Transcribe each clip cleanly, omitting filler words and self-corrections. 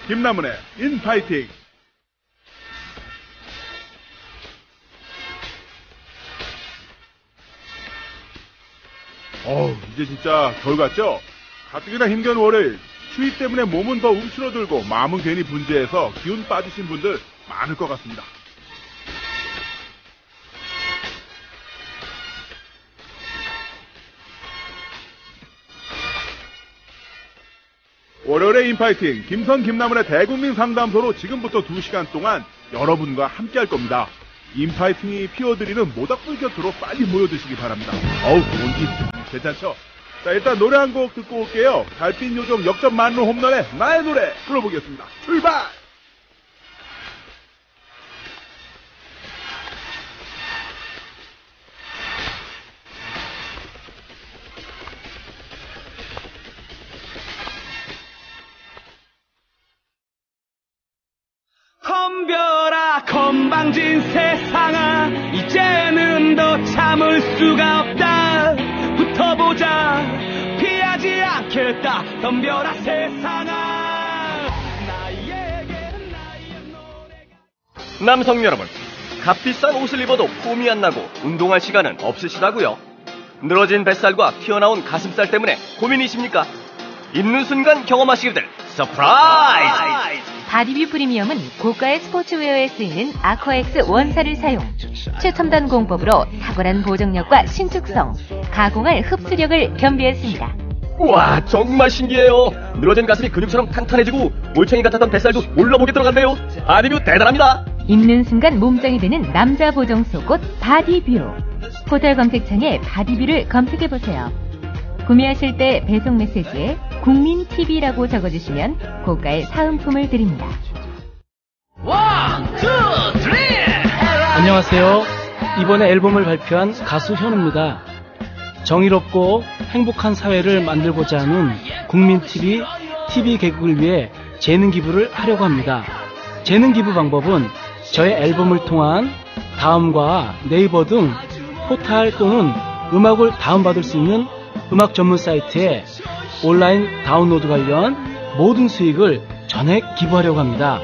김남은의 인파이팅. 이제 진짜 겨울 같죠? 가뜩이나 힘겨운 월요일, 추위 때문에 몸은 더 움츠러들고 마음은 괜히 분주해서 기운 빠지신 분들 많을 것 같습니다. 월요일의 인파이팅, 김선 김남은의 대국민 상담소로 지금부터 2시간 동안 여러분과 함께 할 겁니다. 인파이팅이 피워드리는 모닥불 곁으로 빨리 모여드시기 바랍니다. 온기 괜찮죠? 자, 일단 노래 한 곡 듣고 올게요. 달빛 요정 역전 만루 홈런의 나의 노래 불러보겠습니다. 출발! 덤벼라 건방진 세상아, 이제는 더 참을 수가 없다. 붙어보자, 피하지 않겠다. 덤벼라 세상아, 나의 노래가. 남성 여러분, 값비싼 옷을 입어도 폼이 안 나고 운동할 시간은 없으시다고요? 늘어진 뱃살과 튀어나온 가슴살 때문에 고민이십니까? 입는 순간 경험하시게 될 서프라이즈! 바디뷰 프리미엄은 고가의 스포츠웨어에 쓰이는 아쿠아엑스 원사를 사용, 최첨단 공법으로 탁월한 보정력과 신축성, 가공할 흡수력을 겸비했습니다. 우와, 정말 신기해요. 늘어진 가슴이 근육처럼 탄탄해지고 올챙이 같았던 뱃살도 올라보게 들어간대요. 바디뷰 대단합니다. 입는 순간 몸짱이 되는 남자 보정 속옷 바디뷰. 포털 검색창에 바디뷰를 검색해보세요. 구매하실 때 배송 메시지에 국민TV라고 적어주시면 고가의 사은품을 드립니다. 원, 투, 쓰리! 안녕하세요. 이번에 앨범을 발표한 가수 현우입니다. 정의롭고 행복한 사회를 만들고자 하는 국민TV, TV 개국을 위해 재능 기부를 하려고 합니다. 재능 기부 방법은 저의 앨범을 통한 다음과 네이버 등 포털 또는 음악을 다운받을 수 있는 음악 전문 사이트에 온라인 다운로드 관련 모든 수익을 전액 기부하려고 합니다.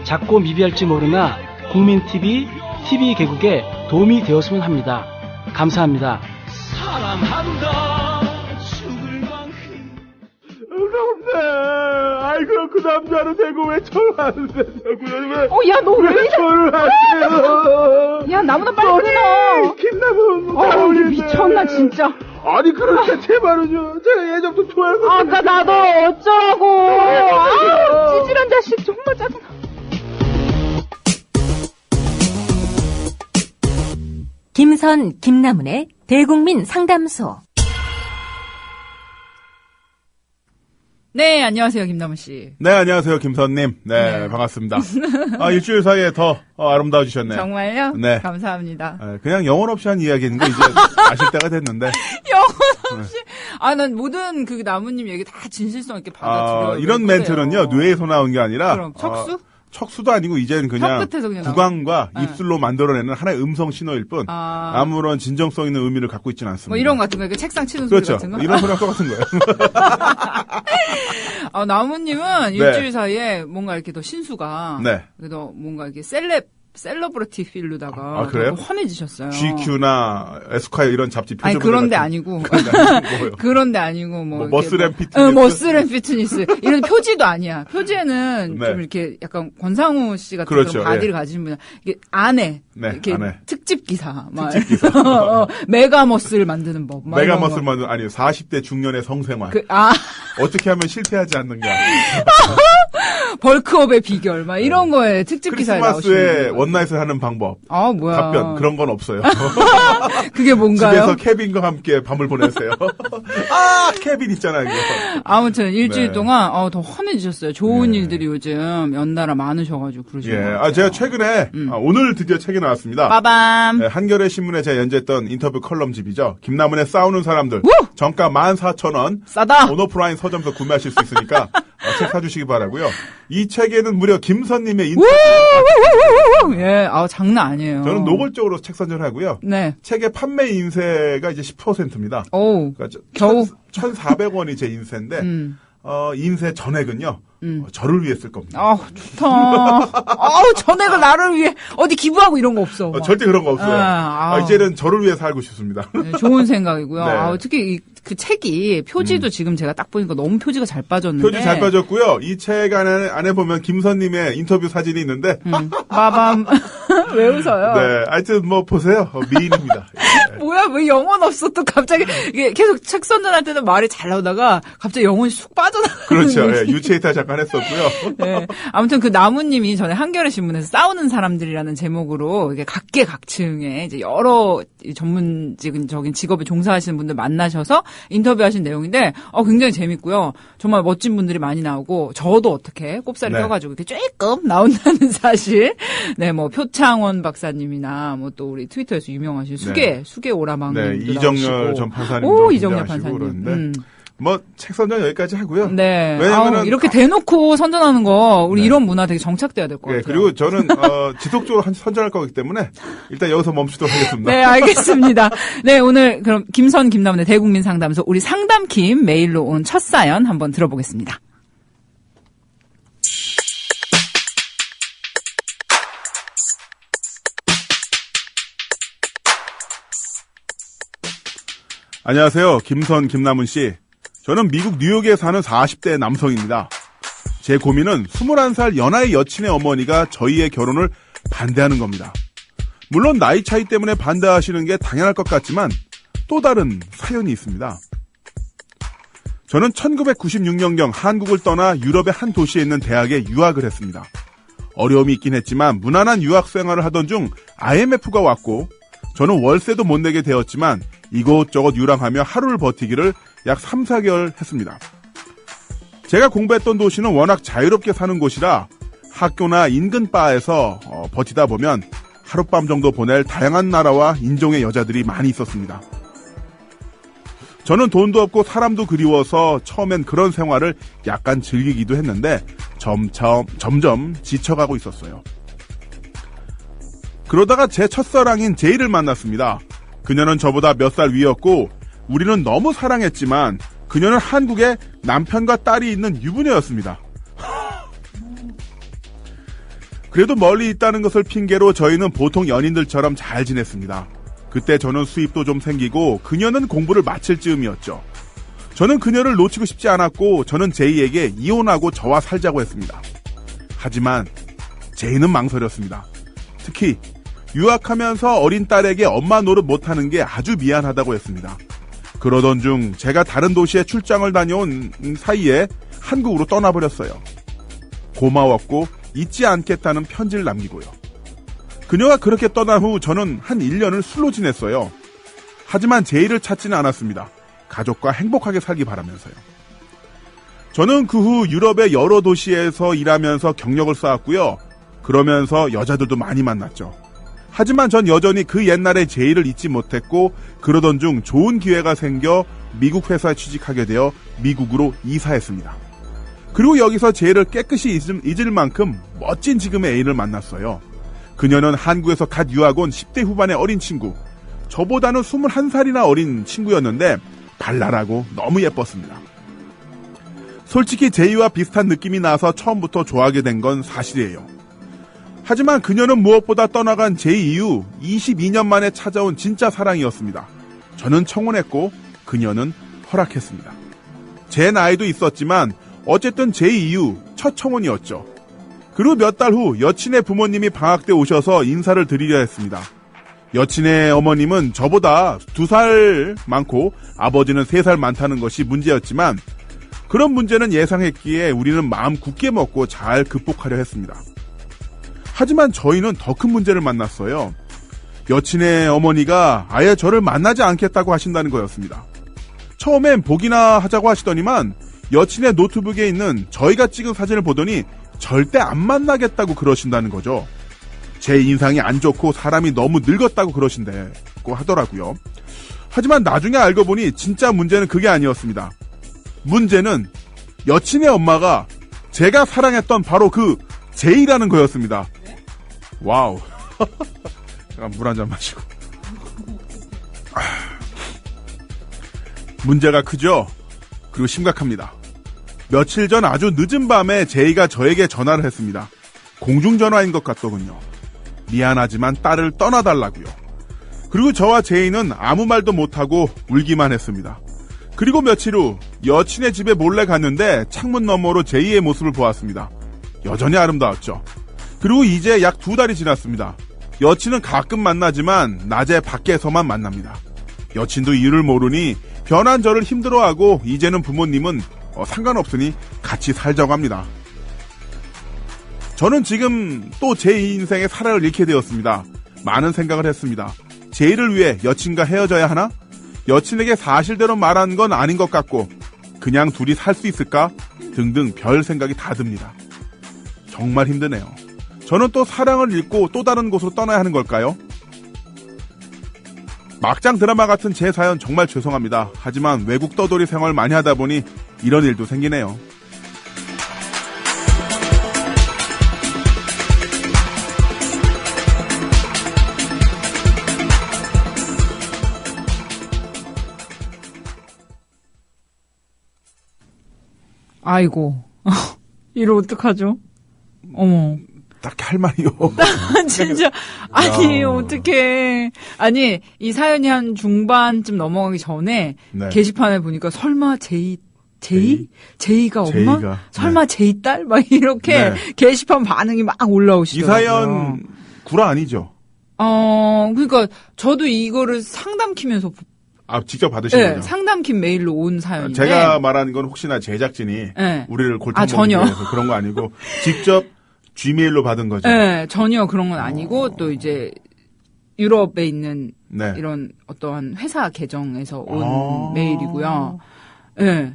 작고 미비할지 모르나 국민TV, TV 개국에 도움이 되었으면 합니다. 감사합니다. 사랑한다, 죽을 만큼. 아이고, 그 남자는 되고 왜 저를 안 되냐고요? 야, 너 왜 이래? 저를 하세요? 야, 나보다 빨리 끊어. 김남은, 미쳤나, 진짜. 아니, 그러니까 제 말은요. 제가 예전부터 좋아해서. 아까 나도 어쩌라고. 찌질한 자식, 정말 짜증나. 김선, 김남은의 대국민 상담소. 네, 안녕하세요, 김남은 씨. 네, 안녕하세요, 김선님. 네, 반갑습니다. 일주일 사이에 더 아름다워지셨네요. 정말요? 네. 감사합니다. 그냥 영혼 없이 한 이야기인데 이제 아실 때가 됐는데. 영혼 없이. 난 모든 그 나무님 얘기 다 진실성 있게 받아들여요. 이런 멘트는요, 뇌에서 나온 게 아니라. 그럼, 척수? 척수도 아니고 이제는 그냥 구강과 입술로 만들어내는 하나의 음성 신호일 뿐 아무런 진정성 있는 의미를 갖고 있지는 않습니다. 뭐 이런 거 같은 거, 책상 치는 그렇죠. 소리 같은 거? 이런 소리랑 똑같은 거예요. 나무님은 일주일 사이에 뭔가 이렇게 더 신수가 그래도 뭔가 이렇게 셀러브리티 필로다가 그래요? 환해지셨어요. GQ나 에스콰이어 이런 잡지 표절. 아니 그런데 아니고. 그런데 아니고 뭐 머슬앤 피트니스. 머슬앤 피트니스 이런 표지도 아니야. 표지에는 좀 이렇게 약간 권상우 씨 같은 그런 바디를 가지신 분. 이게 안에 이렇게 특집 기사. 특집 기사. 메가머슬 만드는 법. 메가머슬 만드는 아니 40대 중년의 성생활. 어떻게 하면 실패하지 않는가. 벌크업의 비결, 막 이런 거에 특집 기사에 나오시는 크리스마스에 원나잇을 하는 방법. 뭐야. 답변, 그런 건 없어요. 그게 뭔가요? 집에서 케빈과 함께 밤을 보내세요. 케빈 있잖아요, 이거. 아무튼 일주일 동안 더 환해지셨어요. 좋은 일들이 요즘 연달아 많으셔가지고 그러시고. 제가 최근에 오늘 드디어 책이 나왔습니다. 빠밤. 한겨레 신문에 제가 연재했던 인터뷰 컬럼집이죠. 김남은의 싸우는 사람들. 정가 14,000원. 싸다. 오너프라인 서점에서 구매하실 수 있으니까 책 사주시기 바라고요. 이 책에는 무려 김선님의 인터뷰. 장난 아니에요. 저는 노골적으로 책 선전하고요. 네. 책의 판매 인세가 이제 10%입니다. 오. 그러니까 겨우 1,400원이 제 인세인데 인세 전액은요. 저를 위해 쓸 겁니다. 좋다. 전액을 나를 위해 어디 기부하고 이런 거 없어. 절대 그런 거 없어요. 이제는 저를 위해 살고 싶습니다. 네, 좋은 생각이고요. 네. 특히 그 책이 표지도 지금 제가 딱 보니까 너무 표지가 잘 빠졌는데. 표지 잘 빠졌고요. 이 책 안에 보면 김선님의 인터뷰 사진이 있는데. 마밤. 왜 웃어요? 네, 하여튼 보세요. 미인입니다. 네. 뭐야, 왜 영혼 없어? 또 갑자기 이게 계속 책 선전할 때는 말이 잘 나오다가 갑자기 영혼이 쑥 빠져나가는. 그렇죠. 네, 유체이탈 잠깐 했었고요. 네. 아무튼 그 나무님이 전에 한겨레 신문에서 싸우는 사람들이라는 제목으로 이게 각계각층의 이제 여러 전문적인 직업에 종사하시는 분들 만나셔서 인터뷰하신 내용인데 굉장히 재밌고요. 정말 멋진 분들이 많이 나오고 저도 어떻게 꼽사리 껴가지고 이렇게 쬐끔 나온다는 사실. 네, 표창원 박사님이나 또 우리 트위터에서 유명하신 수계 오라망님도 이정열 전 판사님도 이정열 판사님. 책 선전 여기까지 하고요. 네. 왜냐면은 이렇게 대놓고 선전하는 거 우리 이런 문화 되게 정착돼야 될 것 같아요. 그리고 저는 지속적으로 선전할 거기 때문에 일단 여기서 멈추도록 하겠습니다. 네, 알겠습니다. 네, 오늘 그럼 김남훈의 대국민 상담소 우리 상담킴 메일로 온 첫 사연 한번 들어보겠습니다. 안녕하세요. 김남훈 씨. 저는 미국 뉴욕에 사는 40대 남성입니다. 제 고민은 21살 연하의 여친의 어머니가 저희의 결혼을 반대하는 겁니다. 물론 나이 차이 때문에 반대하시는 게 당연할 것 같지만 또 다른 사연이 있습니다. 저는 1996년경 한국을 떠나 유럽의 한 도시에 있는 대학에 유학을 했습니다. 어려움이 있긴 했지만 무난한 유학 생활을 하던 중 IMF가 왔고 저는 월세도 못 내게 되었지만 이곳저곳 유랑하며 하루를 버티기를 약 3, 4개월 했습니다. 제가 공부했던 도시는 워낙 자유롭게 사는 곳이라 학교나 인근 바에서 버티다 보면 하룻밤 정도 보낼 다양한 나라와 인종의 여자들이 많이 있었습니다. 저는 돈도 없고 사람도 그리워서 처음엔 그런 생활을 약간 즐기기도 했는데 점점 지쳐가고 있었어요. 그러다가 제 첫사랑인 제이를 만났습니다. 그녀는 저보다 몇 살 위였고 우리는 너무 사랑했지만 그녀는 한국에 남편과 딸이 있는 유부녀였습니다. 그래도 멀리 있다는 것을 핑계로 저희는 보통 연인들처럼 잘 지냈습니다. 그때 저는 수입도 좀 생기고 그녀는 공부를 마칠 즈음이었죠. 저는 그녀를 놓치고 싶지 않았고 저는 제이에게 이혼하고 저와 살자고 했습니다. 하지만 제이는 망설였습니다. 특히 유학하면서 어린 딸에게 엄마 노릇 못하는 게 아주 미안하다고 했습니다. 그러던 중 제가 다른 도시에 출장을 다녀온 사이에 한국으로 떠나버렸어요. 고마웠고 잊지 않겠다는 편지를 남기고요. 그녀가 그렇게 떠난 후 저는 한 1년을 술로 지냈어요. 하지만 제이를 찾지는 않았습니다. 가족과 행복하게 살기 바라면서요. 저는 그 후 유럽의 여러 도시에서 일하면서 경력을 쌓았고요. 그러면서 여자들도 많이 만났죠. 하지만 전 여전히 그 옛날의 제이를 잊지 못했고 그러던 중 좋은 기회가 생겨 미국 회사에 취직하게 되어 미국으로 이사했습니다. 그리고 여기서 제이를 깨끗이 잊을 만큼 멋진 지금의 애인을 만났어요. 그녀는 한국에서 갓 유학 온 10대 후반의 어린 친구. 저보다는 21살이나 어린 친구였는데 발랄하고 너무 예뻤습니다. 솔직히 제이와 비슷한 느낌이 나서 처음부터 좋아하게 된 건 사실이에요. 하지만 그녀는 무엇보다 떠나간 제이 이후 22년 만에 찾아온 진짜 사랑이었습니다. 저는 청혼했고 그녀는 허락했습니다. 제 나이도 있었지만 어쨌든 제이 이후 첫 청혼이었죠. 그리고 몇 달 후 여친의 부모님이 방학 때 오셔서 인사를 드리려 했습니다. 여친의 어머님은 저보다 2살 많고 아버지는 3살 많다는 것이 문제였지만 그런 문제는 예상했기에 우리는 마음 굳게 먹고 잘 극복하려 했습니다. 하지만 저희는 더 큰 문제를 만났어요. 여친의 어머니가 아예 저를 만나지 않겠다고 하신다는 거였습니다. 처음엔 보기나 하자고 하시더니만 여친의 노트북에 있는 저희가 찍은 사진을 보더니 절대 안 만나겠다고 그러신다는 거죠. 제 인상이 안 좋고 사람이 너무 늙었다고 그러신다고 하더라고요. 하지만 나중에 알고 보니 진짜 문제는 그게 아니었습니다. 문제는 여친의 엄마가 제가 사랑했던 바로 그 제이라는 거였습니다. 와우. 잠깐 물 한 잔 마시고. 문제가 크죠? 그리고 심각합니다. 며칠 전 아주 늦은 밤에 제이가 저에게 전화를 했습니다. 공중전화인 것 같더군요. 미안하지만 딸을 떠나달라고요. 그리고 저와 제이는 아무 말도 못하고 울기만 했습니다. 그리고 며칠 후 여친의 집에 몰래 갔는데 창문 너머로 제이의 모습을 보았습니다. 여전히 아름다웠죠. 그리고 이제 약 2달이 지났습니다. 여친은 가끔 만나지만 낮에 밖에서만 만납니다. 여친도 이유를 모르니 변한 저를 힘들어하고 이제는 부모님은 상관없으니 같이 살자고 합니다. 저는 지금 또 제 인생의 사랑을 잃게 되었습니다. 많은 생각을 했습니다. 제이를 위해 여친과 헤어져야 하나? 여친에게 사실대로 말한 건 아닌 것 같고 그냥 둘이 살 수 있을까? 등등 별 생각이 다 듭니다. 정말 힘드네요. 저는 또 사랑을 잃고 또 다른 곳으로 떠나야 하는 걸까요? 막장 드라마 같은 제 사연 정말 죄송합니다. 하지만 외국 떠돌이 생활 많이 하다 보니 이런 일도 생기네요. 아이고. 이거 어떡하죠? 어머. 딱히 할 말이요. 진짜. 아니, 어떡해. 아니, 이 사연이 한 중반쯤 넘어가기 전에 네. 게시판에 보니까 설마 제이가 엄마? 제이가, 설마 네. 제이 딸? 막 이렇게 네. 게시판 반응이 막 이 올라오시더라고요. 사연 구라 아니죠? 그러니까 저도 이거를 상담 키면서 직접 받으신 네, 거죠? 상담킴 메일로 온 사연인데 제가 말하는 건 혹시나 제작진이 네. 우리를 골탕 전혀. 먹이기 위해서 그런 거 아니고 직접 G메일로 받은 거죠. 네, 전혀 그런 건 아니고 또 이제 유럽에 있는 네. 이런 어떠한 회사 계정에서 온 메일이고요. 예. 네.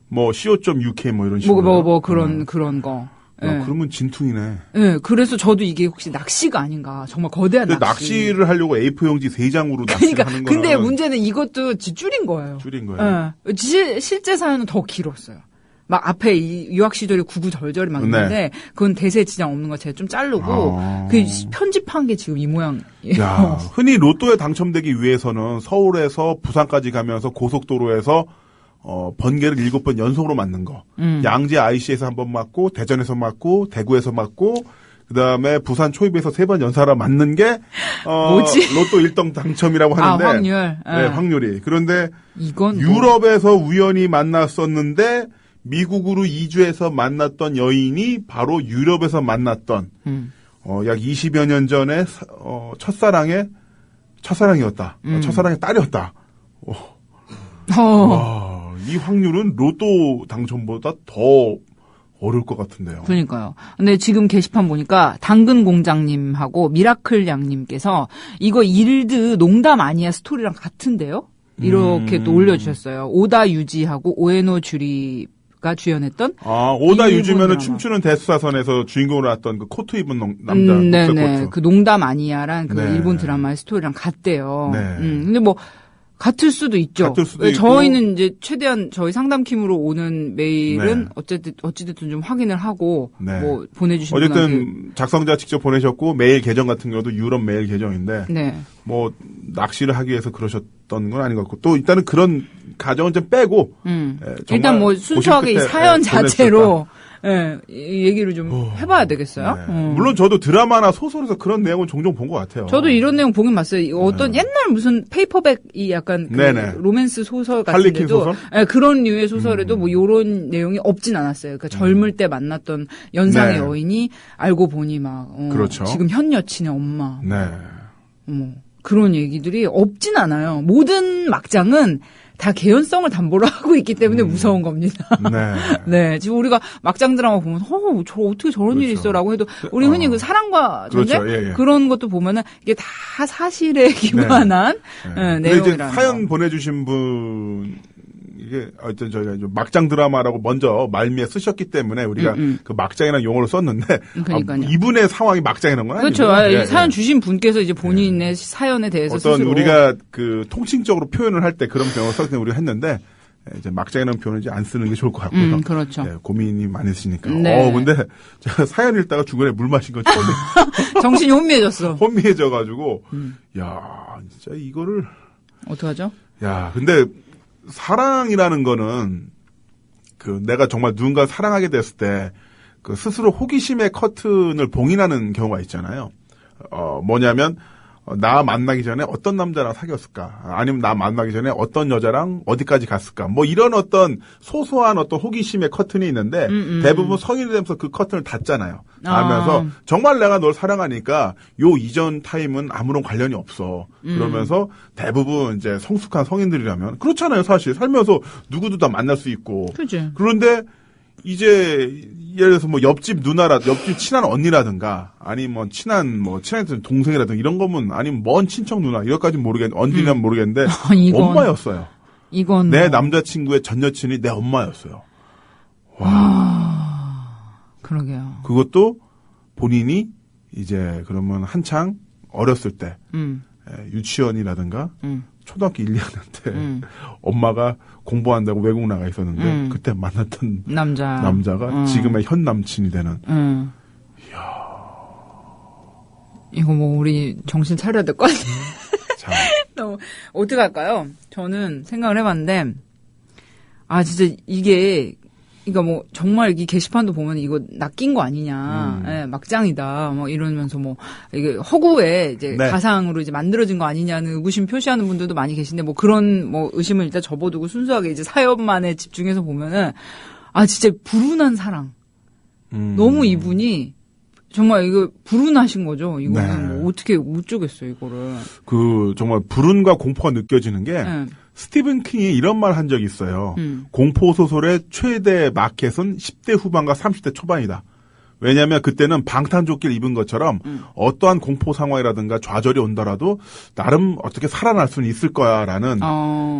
뭐 co.uk 뭐 이런 식으로. 그런 거. 예. 그러면 진퉁이네. 네, 그래서 저도 이게 혹시 낚시가 아닌가. 정말 거대한 근데 낚시. 낚시를 하려고 A4 용지 3장으로 낚시를 그러니까 하는 거는 근데 문제는 이것도 줄인 거예요. 줄인 거예요. 예. 실제 사연은 더 길었어요. 막 앞에 이 유학 시절에 구구절절이 막 있는데 네. 그건 대세 지장 없는 거 제가 좀 자르고 그 편집한 게 지금 이 모양이에요. 야, 흔히 로또에 당첨되기 위해서는 서울에서 부산까지 가면서 고속도로에서 번개를 7번 연속으로 맞는 거. 양재 IC에서 한 번 맞고, 대전에서 맞고, 대구에서 맞고, 그 다음에 부산 초입에서 3번 연사라 맞는 게, 뭐지? 로또 1등 당첨이라고 하는데. 확률. 네, 확률이. 그런데, 이건 유럽에서 우연히 만났었는데, 미국으로 이주해서 만났던 여인이 바로 유럽에서 만났던, 약 20여 년 전에, 첫사랑이었다. 첫사랑의 딸이었다. 와, 이 확률은 로또 당첨보다 더 어려울 것 같은데요. 그러니까요. 근데 지금 게시판 보니까 당근 공장님하고 미라클 양님께서 이거 일드 농담 아니야 스토리랑 같은데요? 이렇게 또 올려주셨어요. 오다 유지하고 오에노 주리가 주연했던. 오다 일본 유지면은 드라마. 춤추는 대수사선에서 주인공으로 나왔던 그 코트 입은 남자. 네네. 코트. 그 농담 아니야란 그 네. 일본 드라마의 스토리랑 같대요. 네. 근데 뭐 같을 수도 있죠. 같을 수도 네, 있고. 저희는 이제 최대한 저희 상담팀으로 오는 메일은 네. 어찌됐든 좀 확인을 하고 네. 뭐 보내주신 분한테. 어쨌든 작성자 직접 보내셨고 메일 계정 같은 경우도 유럽 메일 계정인데 네. 뭐 낚시를 하기 위해서 그러셨던 건 아닌 것 같고 또 일단은 그런 가정은 좀 빼고 정말 일단 뭐 순수하게 이 고심 끝에, 사연 자체로 보내주셨다. 이 얘기를 좀 해봐야 되겠어요. 네. 물론 저도 드라마나 소설에서 그런 내용은 종종 본 것 같아요. 저도 이런 내용 보긴 봤어요. 어떤 옛날 무슨 페이퍼백이 약간 그 네네. 로맨스 소설 할리퀸 같은데도 소설? 네, 그런 류의 소설에도 뭐 이런 내용이 없진 않았어요. 그러니까 젊을 때 만났던 연상의 네. 여인이 알고 보니 막 그렇죠. 지금 현 여친의 엄마 네. 그런 얘기들이 없진 않아요. 모든 막장은 다 개연성을 담보로 하고 있기 때문에 무서운 겁니다. 네. 네, 지금 우리가 막장 드라마 보면, 저 어떻게 저런 일이 그렇죠. 있어라고 해도, 우리 흔히 그 사랑과 전쟁? 그렇죠. 예, 예. 그런 것도 보면은, 이게 다 사실에 기반한 근데 이제 내용이라는 사연 거. 보내주신 분 이게 어떤 저희가 이제 막장 드라마라고 먼저 말미에 쓰셨기 때문에 우리가 그 막장이라는 용어를 썼는데 그러니까요. 이분의 상황이 막장이라는 건 아니죠. 그렇죠. 예, 사연 예. 주신 분께서 이제 본인의 사연에 대해서 어떤 스스로. 우리가 그 통칭적으로 표현을 할 때 그런 표현을 썼을 때 우리가 했는데 이제 막장이라는 표현을 이제 안 쓰는 게 좋을 것 같고요. 그렇죠. 예, 고민이 많으시니까. 네. 근데 제가 사연 읽다가 중간에 물 마신 건 처음에 정신이 혼미해졌어. 혼미해져가지고 야 진짜 이거를 어떡하죠? 야 근데 사랑이라는 거는 내가 정말 누군가 사랑하게 됐을 때 스스로 호기심의 커튼을 봉인하는 경우가 있잖아요. 뭐냐면 나 만나기 전에 어떤 남자랑 사귀었을까? 아니면 나 만나기 전에 어떤 여자랑 어디까지 갔을까? 뭐 이런 어떤 소소한 어떤 호기심의 커튼이 있는데 대부분 성인이 되면서 그 커튼을 닫잖아요. 닫으면서 정말 내가 널 사랑하니까 요 이전 타임은 아무런 관련이 없어. 그러면서 대부분 이제 성숙한 성인들이라면 그렇잖아요. 사실 살면서 누구도 다 만날 수 있고. 그치. 그런데 이제 예를 들어서 뭐 옆집 옆집 친한 언니라든가 아니면 친한 동생이라든가 이런 거면 아니면 먼 친척 누나 이것까지는 모르겠는데 언니냐면 모르겠는데 엄마였어요. 이건 내 남자친구의 전 여친이 내 엄마였어요. 와. 그러게요. 그것도 본인이 이제 그러면 한창 어렸을 때 유치원이라든가 초등학교 1, 2학년 때 엄마가 공부한다고 외국 나가 있었는데 그때 만났던 남자가 지금의 현 남친이 되는. 이야. 이거 뭐 우리 정신 차려야 될 것 같아. 자. 너무 어떻게 할까요? 저는 생각을 해봤는데 진짜 이게 그러니까 뭐 정말 이 게시판도 보면 이거 낚인 거 아니냐, 예, 막장이다, 뭐 이러면서 뭐 이게 허구에 이제 네. 가상으로 이제 만들어진 거 아니냐는 의구심 표시하는 분들도 많이 계신데 뭐 그런 뭐 의심을 일단 접어두고 순수하게 이제 사연만에 집중해서 보면은 진짜 불운한 사랑. 너무 이분이 정말 이거 불운하신 거죠. 이거는 네. 뭐 어떻게 못 쪼겠어요 이거를. 정말 불운과 공포가 느껴지는 게 스티븐 킹이 이런 말 한 적이 있어요. 공포 소설의 최대 마켓은 10대 후반과 30대 초반이다. 왜냐하면 그때는 방탄조끼를 입은 것처럼 어떠한 공포 상황이라든가 좌절이 온다라도 나름 어떻게 살아날 수는 있을 거야라는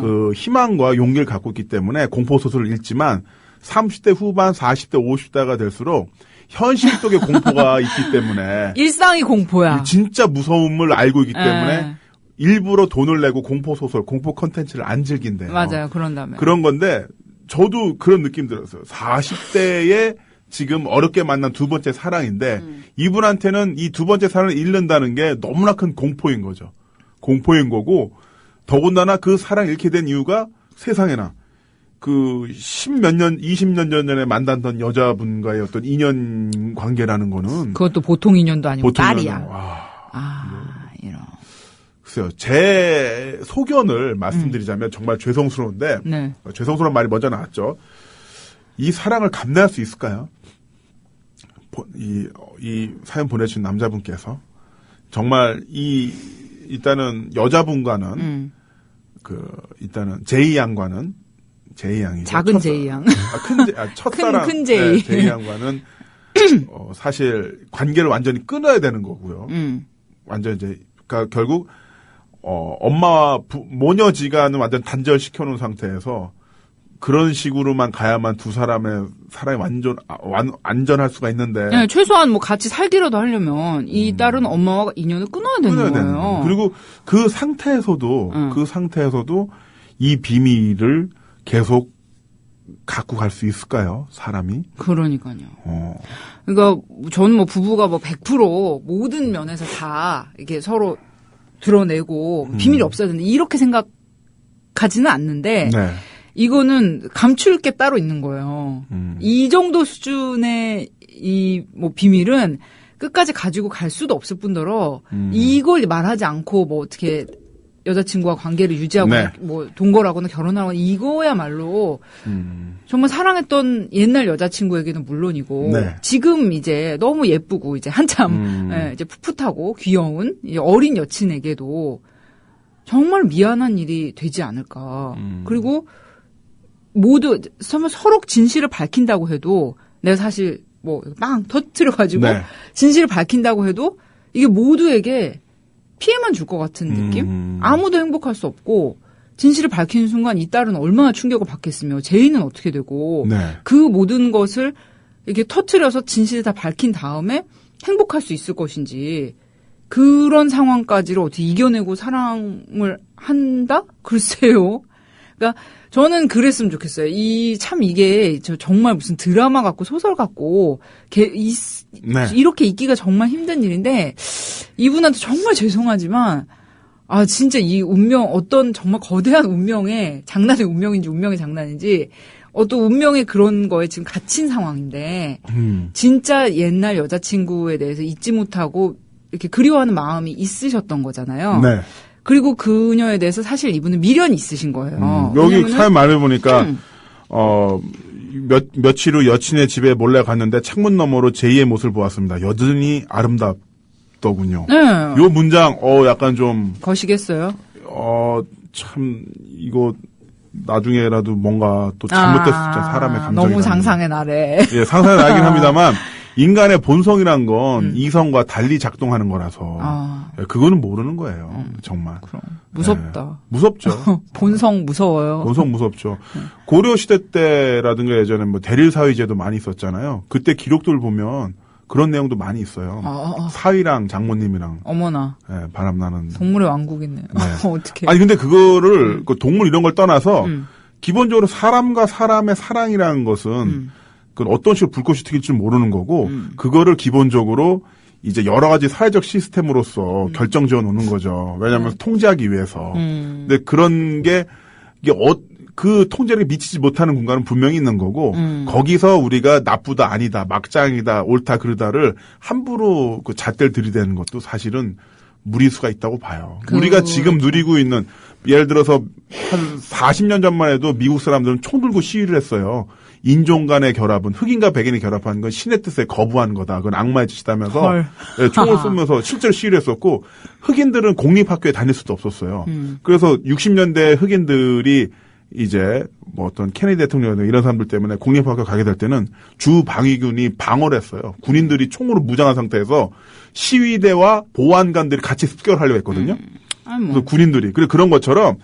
그 희망과 용기를 갖고 있기 때문에 공포 소설을 읽지만 30대 후반, 40대, 50대가 될수록 현실 속의 공포가 있기 때문에 일상이 공포야. 진짜 무서움을 알고 있기 때문에 일부러 돈을 내고 공포 소설, 공포 컨텐츠를 안 즐긴대요. 맞아요. 그런다면. 그런 건데 저도 그런 느낌 들었어요. 40대에 지금 어렵게 만난 두 번째 사랑인데 이분한테는 이 두 번째 사랑을 잃는다는 게 너무나 큰 공포인 거죠. 공포인 거고 더군다나 그 사랑을 잃게 된 이유가 세상에나 그 10몇 년, 20년 전에 만났던 여자분과의 어떤 인연 관계라는 거는 그것도 보통 인연도 아니고 보통 딸이야. 인연은, 와, 이런. 글쎄요. 제 소견을 말씀드리자면 정말 죄송스러운데 네. 죄송스러운 말이 먼저 나왔죠. 이 사랑을 감내할 수 있을까요? 이 사연 보내주신 남자분께서 정말 일단은 여자분과는 일단은 제이 양과는 제이 양이죠. 작은 제이 양. 첫사랑 큰 제이. 네, 제이 양과는 사실 관계를 완전히 끊어야 되는 거고요. 완전 이제 그러니까 결국 엄마와 모녀지간은 완전 단절시켜 놓은 상태에서 그런 식으로만 가야만 두 사람의 사랑이 안전할 수가 있는데. 네, 최소한 뭐 같이 살기라도 하려면 이 딸은 엄마와 인연을 끊어야 되는 거예요. 그리고 그 상태에서도 이 비밀을 계속 갖고 갈 수 있을까요? 사람이? 그러니까요. 그러니까 저는 뭐 부부가 뭐 100% 모든 면에서 다 이렇게 서로 드러내고 비밀이 없어야 된다. 이렇게 생각하지는 않는데 네. 이거는 감출 게 따로 있는 거예요. 이 정도 수준의 이 뭐 비밀은 끝까지 가지고 갈 수도 없을 뿐더러 이걸 말하지 않고 뭐 어떻게 여자친구와 관계를 유지하고 네. 뭐 동거라거나 결혼하거나 이거야말로 정말 사랑했던 옛날 여자친구에게는 물론이고 네. 지금 이제 너무 예쁘고 이제 한참 이제 풋풋하고 귀여운 이제 어린 여친에게도 정말 미안한 일이 되지 않을까. 그리고 모두 서로 진실을 밝힌다고 해도 내가 사실 뭐 빵 터뜨려가지고 네. 진실을 밝힌다고 해도 이게 모두에게 피해만 줄 것 같은 느낌? 아무도 행복할 수 없고 진실을 밝히는 순간 이 딸은 얼마나 충격을 받겠으며 제이는 어떻게 되고 네. 그 모든 것을 이렇게 터뜨려서 진실을 다 밝힌 다음에 행복할 수 있을 것인지 그런 상황까지를 어떻게 이겨내고 사랑을 한다? 글쎄요. 그러니까 저는 그랬으면 좋겠어요. 이게 정말 무슨 드라마 같고 소설 같고 네. 이렇게 있기가 정말 힘든 일인데 이분한테 정말 죄송하지만 진짜 이 운명 어떤 정말 거대한 운명의 장난의 운명인지 운명의 장난인지 또 운명의 그런 거에 지금 갇힌 상황인데 진짜 옛날 여자친구에 대해서 잊지 못하고 이렇게 그리워하는 마음이 있으셨던 거잖아요. 네. 그리고 그녀에 대해서 사실 이분은 미련이 있으신 거예요. 여기 왜냐면은 사연 말해보니까 며칠 후 여친의 집에 몰래 갔는데 창문 너머로 제2의 모습을 보았습니다. 여전히 아름답더군요. 네. 요 문장 약간 좀 거시겠어요? 참 이거 나중에라도 뭔가 또 잘못됐을 때 사람의 감정이 너무 상상의 나래. 예, 상상의 나긴 합니다만 인간의 본성이란 건 이성과 달리 작동하는 거라서 예, 그거는 모르는 거예요. 정말. 그럼 무섭다. 예, 무섭죠. 본성 무서워요. 본성 무섭죠. 고려 시대 때라든가 예전에 뭐 대릴 사위제도 많이 있었잖아요. 그때 기록들 보면 그런 내용도 많이 있어요. 사위랑 장모님이랑 어머나. 예, 바람나는 동물의 왕국이네요. 네. 어떻게? 아니 근데 그거를 그 동물 이런 걸 떠나서 기본적으로 사람과 사람의 사랑이라는 것은 그 어떤 식으로 불꽃이 튀길지 모르는 거고 그거를 기본적으로 이제 여러 가지 사회적 시스템으로서 결정지어 놓는 거죠. 왜냐하면 통제하기 위해서. 근데 그런 게 이게 그 통제력이 미치지 못하는 공간은 분명히 있는 거고 거기서 우리가 나쁘다 아니다 막장이다 옳다 그르다를 함부로 그 잣대를 들이대는 것도 사실은 무리수가 있다고 봐요. 우리가 지금 누리고 있는 예를 들어서 한 40년 전만 해도 미국 사람들은 총 들고 시위를 했어요. 인종 간의 결합은 흑인과 백인이 결합하는 건 신의 뜻에 거부하는 거다. 그건 악마의 짓이다면서 예, 총을 쏘면서 실제로 시위를 했었고 흑인들은 공립학교에 다닐 수도 없었어요. 그래서 60년대 흑인들이 이제 뭐 어떤 케네디 대통령 이런 사람들 때문에 공립학교 가게 될 때는 주 방위군이 방어를 했어요. 군인들이 총으로 무장한 상태에서 시위대와 보안관들이 같이 습격하려고 했거든요. 그래서 군인들이 그런 것처럼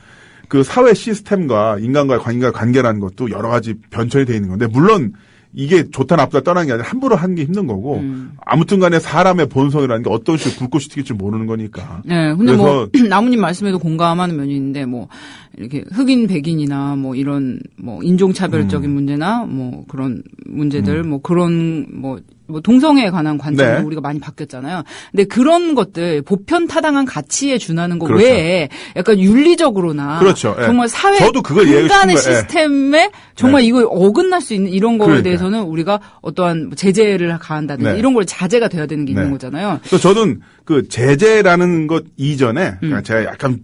그 사회 시스템과 인간과의 관계라는 것도 여러 가지 변천이 돼 있는 건데 물론 이게 좋다 나쁘다 떠나는 게 아니라 함부로 하는 게 힘든 거고 아무튼 간에 사람의 본성이라는 게 어떤 식으로 불꽃이 튀길지 모르는 거니까. 네. 근데 뭐 나무님 말씀에도 공감하는 면이 있는데 뭐 이렇게 흑인 백인이나 뭐 이런 뭐 인종차별적인 문제나 뭐 그런 문제들 뭐 그런 뭐 동성애에 관한 관점이 네. 우리가 많이 바뀌었잖아요. 근데 그런 것들 보편타당한 가치에 준하는 것 그렇죠. 외에 약간 윤리적으로나 그렇죠. 예. 정말 사회 저도 그걸 이해하고 인간의 싶은 거예요. 시스템에 정말 이거 어긋날 수 있는 이런 거에 그러니까요. 대해서는 우리가 어떠한 제재를 가한다든지 네. 이런 걸 자제가 돼야 되는 게 있는 거잖아요. 그래서 저는 그 제재라는 것 이전에 그러니까 제가 약간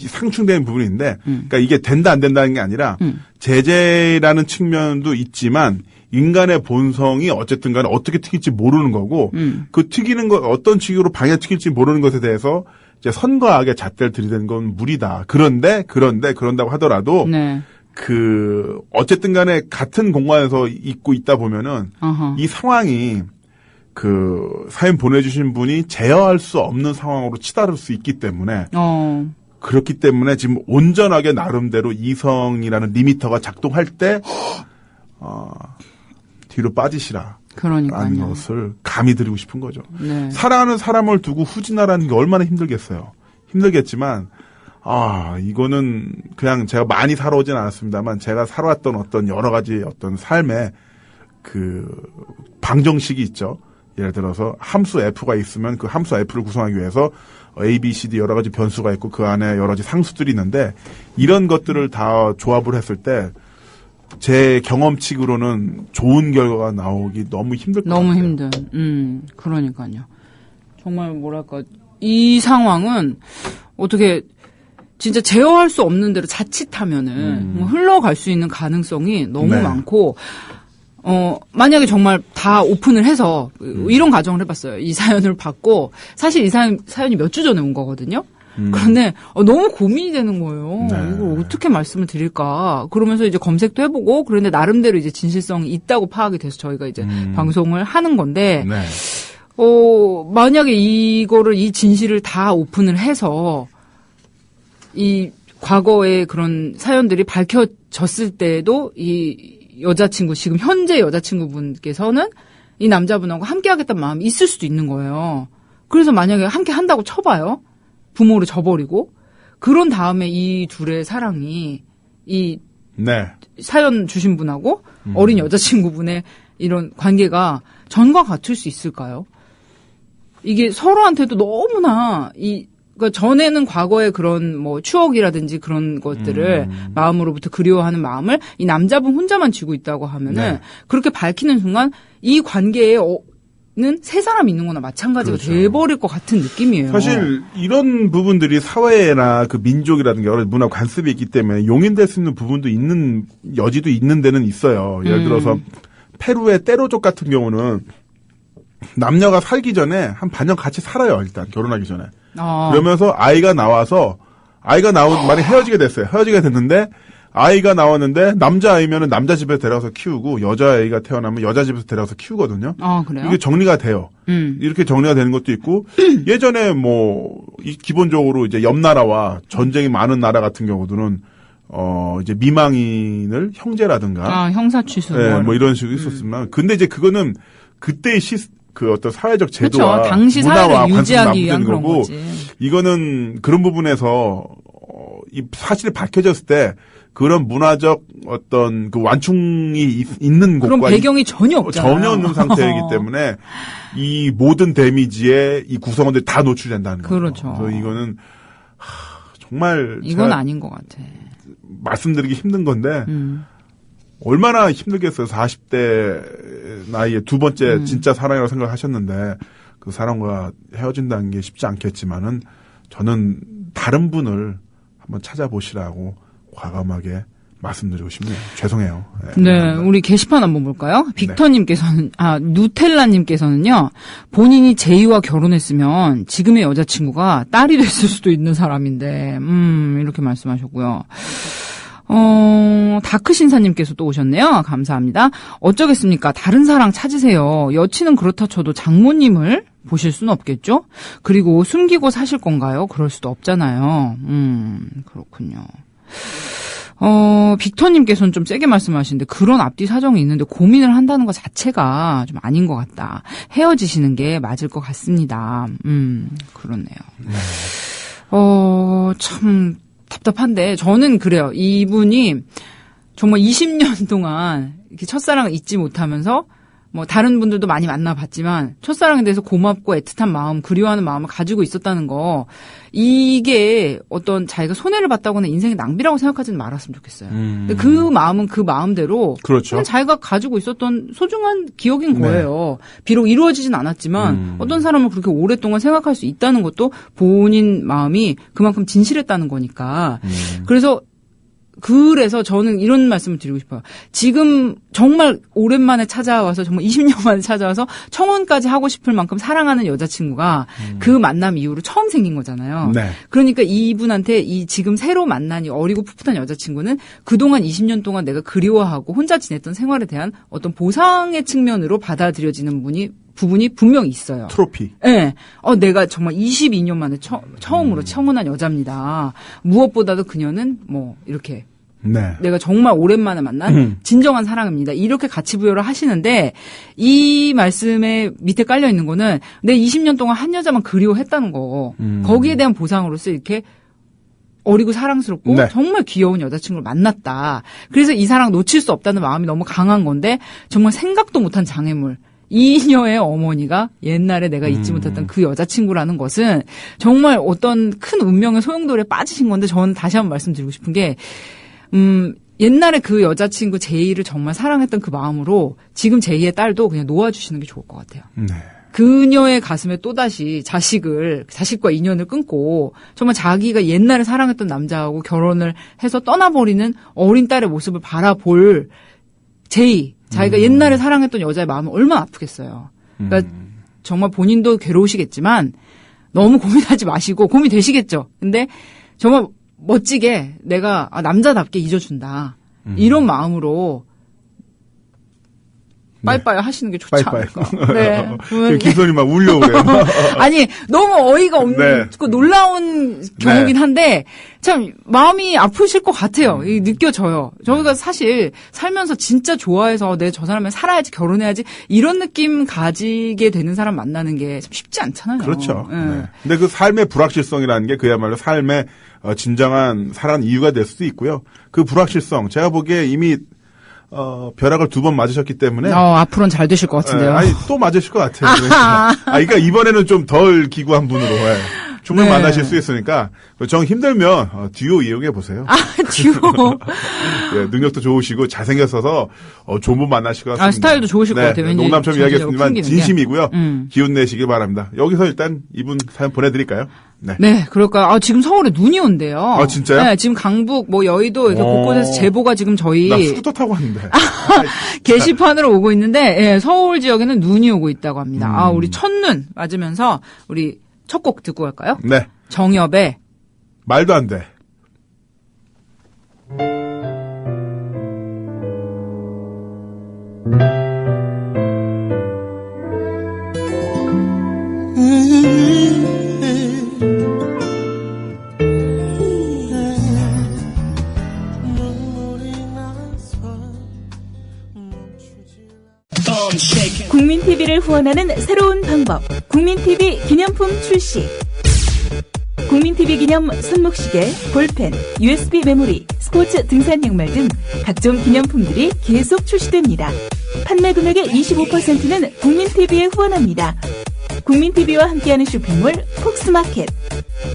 상충되는 부분인데 그러니까 이게 된다 안 된다는 게 아니라 제재라는 측면도 있지만 인간의 본성이 어쨌든 간에 어떻게 튀길지 모르는 거고 그 튀기는 거 어떤 식으로 방향 튀길지 모르는 것에 대해서 이제 선과 악의 잣대를 들이대는 건 무리다. 그런다고 하더라도 네. 그 어쨌든 간에 같은 공간에서 있다 보면은 이 상황이 그 사연 보내주신 분이 제어할 수 없는 상황으로 치달을 수 있기 때문에 그렇기 때문에 지금 온전하게 나름대로 이성이라는 리미터가 작동할 때 뒤로 빠지시라. 그러니까요. 라는 것을 감히 드리고 싶은 거죠. 네. 사랑하는 사람을 두고 후진하라는 게 얼마나 힘들겠어요. 힘들겠지만 이거는 그냥 제가 많이 살아오진 않았습니다만 제가 살아왔던 어떤 여러 가지 어떤 삶의 그 방정식이 있죠. 예를 들어서 함수 f가 있으면 그 함수 f를 구성하기 위해서 a, b, c, d 여러 가지 변수가 있고 그 안에 여러 가지 상수들이 있는데 이런 것들을 다 조합을 했을 때 제 경험칙으로는 좋은 결과가 나오기 너무 힘들 것 같아요. 너무 힘든. 그러니까요. 정말 뭐랄까 이 상황은 어떻게 진짜 제어할 수 없는 대로 자칫하면은 뭐 흘러갈 수 있는 가능성이 너무 네. 많고 만약에 정말 다 오픈을 해서 이런 가정을 해봤어요. 이 사연을 받고 사실 이 사연이 몇 주 전에 온 거거든요. 그런데 너무 고민이 되는 거예요. 네. 이걸 어떻게 말씀을 드릴까. 그러면서 이제 검색도 해보고 그런데 나름대로 이제 진실성이 있다고 파악이 돼서 저희가 이제 방송을 하는 건데 네. 만약에 이 진실을 다 오픈을 해서 이 과거의 그런 사연들이 밝혀졌을 때도 이 여자친구 지금 현재 여자친구분께서는 이 남자분하고 함께 하겠다는 마음이 있을 수도 있는 거예요. 그래서 만약에 함께 한다고 쳐봐요. 부모를 저버리고 그런 다음에 이 둘의 사랑이 이 네. 사연 주신 분하고 어린 여자친구분의 이런 관계가 전과 같을 수 있을까요? 이게 서로한테도 너무나 그러니까 전에는 과거의 그런 뭐 추억이라든지 그런 것들을 마음으로부터 그리워하는 마음을 이 남자분 혼자만 쥐고 있다고 하면은 네. 그렇게 밝히는 순간 이 관계에 는 세 사람이 있는 거나 마찬가지가 그렇죠. 돼버릴 것 같은 느낌이에요. 사실 이런 부분들이 사회나 그 민족이라든가 여러 문화 관습이 있기 때문에 용인될 수 있는 부분도 있는 여지도 있는 데는 있어요. 예를 들어서 페루의 떼로족 같은 경우는 남녀가 살기 전에 한 반년 같이 살아요. 일단 결혼하기 전에. 그러면서 아이가 나와서 만약 헤어지게 됐어요. 헤어지게 됐는데 아이가 나왔는데 남자아이면은 남자 집에 데려가서 키우고 여자아이가 태어나면 여자 집에서 데려가서 키우거든요. 그래요? 이게 정리가 돼요. 이렇게 정리가 되는 것도 있고 예전에 기본적으로 이제 옆 나라와 전쟁이 많은 나라 같은 경우들은 이제 미망인을 형제라든가 형사취수 뭐 이런 식으로 있었지만 근데 이제 그거는 그때의 그 어떤 사회적 제도와 그렇죠. 당시 문화와 사회를 유지하기 위한 관습이 그런 거고 거지. 이거는 그런 부분에서 이 사실이 밝혀졌을 때 그런 문화적 어떤 그 완충이 있는 그런 곳과 배경이 전혀 없잖아요. 전혀 없는 상태이기 때문에 이 모든 데미지에 이 구성원들이 다 노출된다는 거죠. 그렇죠. 그래서 이거는 정말 이건 제가 아닌 것 같아. 말씀드리기 힘든 건데 얼마나 힘들겠어요. 40대 나이에 두 번째 진짜 사랑이라고 생각하셨는데 그 사람과 헤어진다는 게 쉽지 않겠지만은 저는 다른 분을 한번 찾아보시라고 과감하게 말씀드리고 싶네요. 죄송해요. 네, 우리 게시판 한번 볼까요? 빅터님께서는, 누텔라님께서는요, 본인이 제이와 결혼했으면 지금의 여자친구가 딸이 됐을 수도 있는 사람인데, 이렇게 말씀하셨고요. 다크신사님께서 또 오셨네요. 감사합니다. 어쩌겠습니까? 다른 사랑 찾으세요. 여친은 그렇다 쳐도 장모님을 보실 수는 없겠죠? 그리고 숨기고 사실 건가요? 그럴 수도 없잖아요. 그렇군요. 빅터님께서는 좀 세게 말씀하시는데 그런 앞뒤 사정이 있는데 고민을 한다는 것 자체가 좀 아닌 것 같다. 헤어지시는 게 맞을 것 같습니다. 그렇네요. 참 답답한데 저는 그래요. 이분이 정말 20년 동안 이렇게 첫사랑을 잊지 못하면서 뭐 다른 분들도 많이 만나봤지만 첫사랑에 대해서 고맙고 애틋한 마음, 그리워하는 마음을 가지고 있었다는 거 이게 어떤 자기가 손해를 봤다거나 인생의 낭비라고 생각하지는 말았으면 좋겠어요. 근데 그 마음은 그 마음대로 그렇죠. 그냥 자기가 가지고 있었던 소중한 기억인 거예요. 비록 이루어지진 않았지만 어떤 사람을 그렇게 오랫동안 생각할 수 있다는 것도 본인 마음이 그만큼 진실했다는 거니까. 그래서 저는 이런 말씀을 드리고 싶어요. 지금 정말 오랜만에 찾아와서 정말 20년 만에 찾아와서 청혼까지 하고 싶을 만큼 사랑하는 여자친구가 그 만남 이후로 처음 생긴 거잖아요. 네. 그러니까 이분한테 이 지금 새로 만난 이 어리고 풋풋한 여자친구는 그동안 20년 동안 내가 그리워하고 혼자 지냈던 생활에 대한 어떤 보상의 측면으로 받아들여지는 부분이 분명히 있어요. 트로피. 네. 내가 정말 22년 만에 처음으로 청혼한 여자입니다. 무엇보다도 그녀는 이렇게. 네. 내가 정말 오랜만에 만난 진정한 사랑입니다. 이렇게 가치 부여를 하시는데 이 말씀에 밑에 깔려 있는 거는 내 20년 동안 한 여자만 그리워했다는 거. 거기에 대한 보상으로서 이렇게 어리고 사랑스럽고 네. 정말 귀여운 여자친구를 만났다. 그래서 이 사랑 놓칠 수 없다는 마음이 너무 강한 건데 정말 생각도 못한 장애물. 이녀의 어머니가 옛날에 내가 잊지 못했던 그 여자친구라는 것은 정말 어떤 큰 운명의 소용돌이에 빠지신 건데 저는 다시 한번 말씀드리고 싶은 게 옛날에 그 여자친구 제이를 정말 사랑했던 그 마음으로 지금 제이의 딸도 그냥 놓아주시는 게 좋을 것 같아요. 네. 그녀의 가슴에 또다시 자식과 인연을 끊고 정말 자기가 옛날에 사랑했던 남자하고 결혼을 해서 떠나버리는 어린 딸의 모습을 바라볼 제이, 자기가 옛날에 사랑했던 여자의 마음은 얼마나 아프겠어요. 그러니까 정말 본인도 괴로우시겠지만 너무 고민하지 마시고 고민되시겠죠. 근데 정말 멋지게 내가 남자답게 잊어준다. 이런 마음으로 빠이빠이 하시는 게 좋지 않을까. 네. 지금 김선이 막 울려오래요. 아니 너무 어이가 없는 그 놀라운 경우긴 한데 참 마음이 아프실 것 같아요. 느껴져요. 저희가 사실 살면서 진짜 좋아해서 내 저 사람을 살아야지 결혼해야지 이런 느낌 가지게 되는 사람 만나는 게 참 쉽지 않잖아요. 그렇죠. 네. 네. 근데 그 삶의 불확실성이라는 게 그야말로 삶의 진정한 살아난 이유가 될 수도 있고요. 그 불확실성 제가 보기에 이미 벼락을 2번 맞으셨기 때문에. 앞으로는 잘 되실 것 같은데요. 또 맞으실 것 같아요. 그러니까 이번에는 좀 덜 기구한 분으로. 충분히 네. 만나실 수 있으니까 정 힘들면 듀오 이용해 보세요. 듀오. 예, 능력도 좋으시고 잘생겼어서 좋은 분 만나실 것 같습니다. 스타일도 좋으실 것 같아요. 왠지 농담처럼 이야기했지만 풍기는 게. 진심이고요. 기운 내시길 바랍니다. 여기서 일단 이분 사연 보내드릴까요? 네. 네, 그럴까요? 지금 서울에 눈이 온대요. 아, 진짜요? 네, 지금 강북, 여의도, 이렇게 곳곳에서 제보가 지금 저희 나 스쿠터 타고 왔는데. 게시판으로 오고 있는데, 예, 서울 지역에는 눈이 오고 있다고 합니다. 우리 첫눈 맞으면서, 우리 첫 곡 듣고 갈까요? 네. 정엽의 말도 안 돼. 국민TV를 후원하는 새로운 방법. 국민TV 기념품 출시. 국민TV 기념 손목시계, 볼펜, USB 메모리, 스포츠 등산 양말 등 각종 기념품들이 계속 출시됩니다. 판매 금액의 25%는 국민TV에 후원합니다. 국민TV와 함께하는 쇼핑몰 폭스마켓.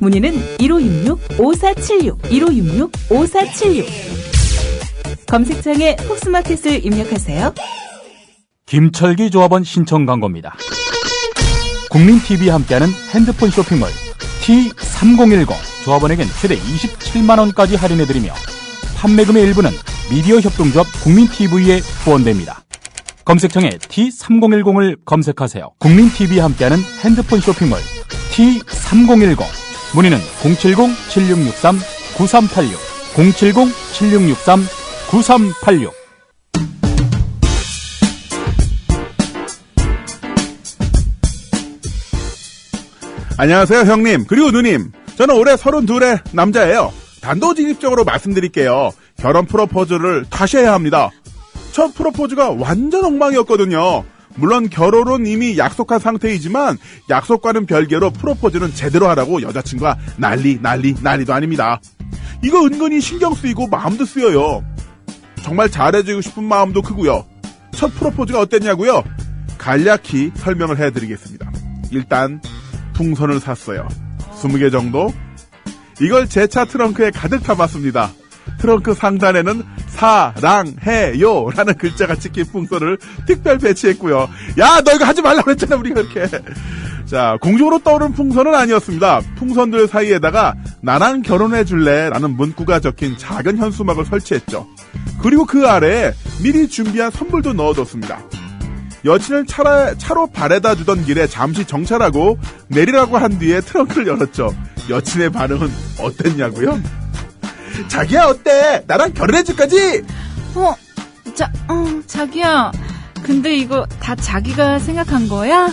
문의는 1566-5476, 1566-5476. 검색창에 폭스마켓을 입력하세요. 김철기 조합원 신청 광고입니다. 국민TV와 함께하는 핸드폰 쇼핑몰 T3010 조합원에겐 최대 27만원까지 할인해드리며 판매금의 일부는 미디어 협동조합 국민TV에 후원됩니다. 검색창에 T3010을 검색하세요. 국민TV와 함께하는 핸드폰 쇼핑몰 T3010 문의는 070-7663-9386 070-7663-9386 안녕하세요, 형님. 그리고 누님. 저는 올해 32의 남자예요. 단도직입적으로 말씀드릴게요. 결혼 프로포즈를 다시 해야 합니다. 첫 프로포즈가 완전 엉망이었거든요. 물론 결혼은 이미 약속한 상태이지만 약속과는 별개로 프로포즈는 제대로 하라고 여자친구가 난리도 아닙니다. 이거 은근히 신경 쓰이고 마음도 쓰여요. 정말 잘해주고 싶은 마음도 크고요. 첫 프로포즈가 어땠냐고요? 간략히 설명을 해드리겠습니다. 일단 풍선을 샀어요. 20개 정도? 이걸 제 차 트렁크에 가득 담았습니다. 트렁크 상단에는 사랑해요 라는 글자가 찍힌 풍선을 특별 배치했고요. 야, 너 이거 하지 말라고 했잖아, 우리가 이렇게. 자, 공중으로 떠오른 풍선은 아니었습니다. 풍선들 사이에다가 나랑 결혼해줄래 라는 문구가 적힌 작은 현수막을 설치했죠. 그리고 그 아래에 미리 준비한 선물도 넣어뒀습니다. 여친을 차로 바래다 주던 길에 잠시 정차하고 내리라고 한 뒤에 트렁크를 열었죠. 여친의 반응은 어땠냐고요? 자기야, 어때? 나랑 결혼해줄 거지? 자기야. 근데 이거 다 자기가 생각한 거야?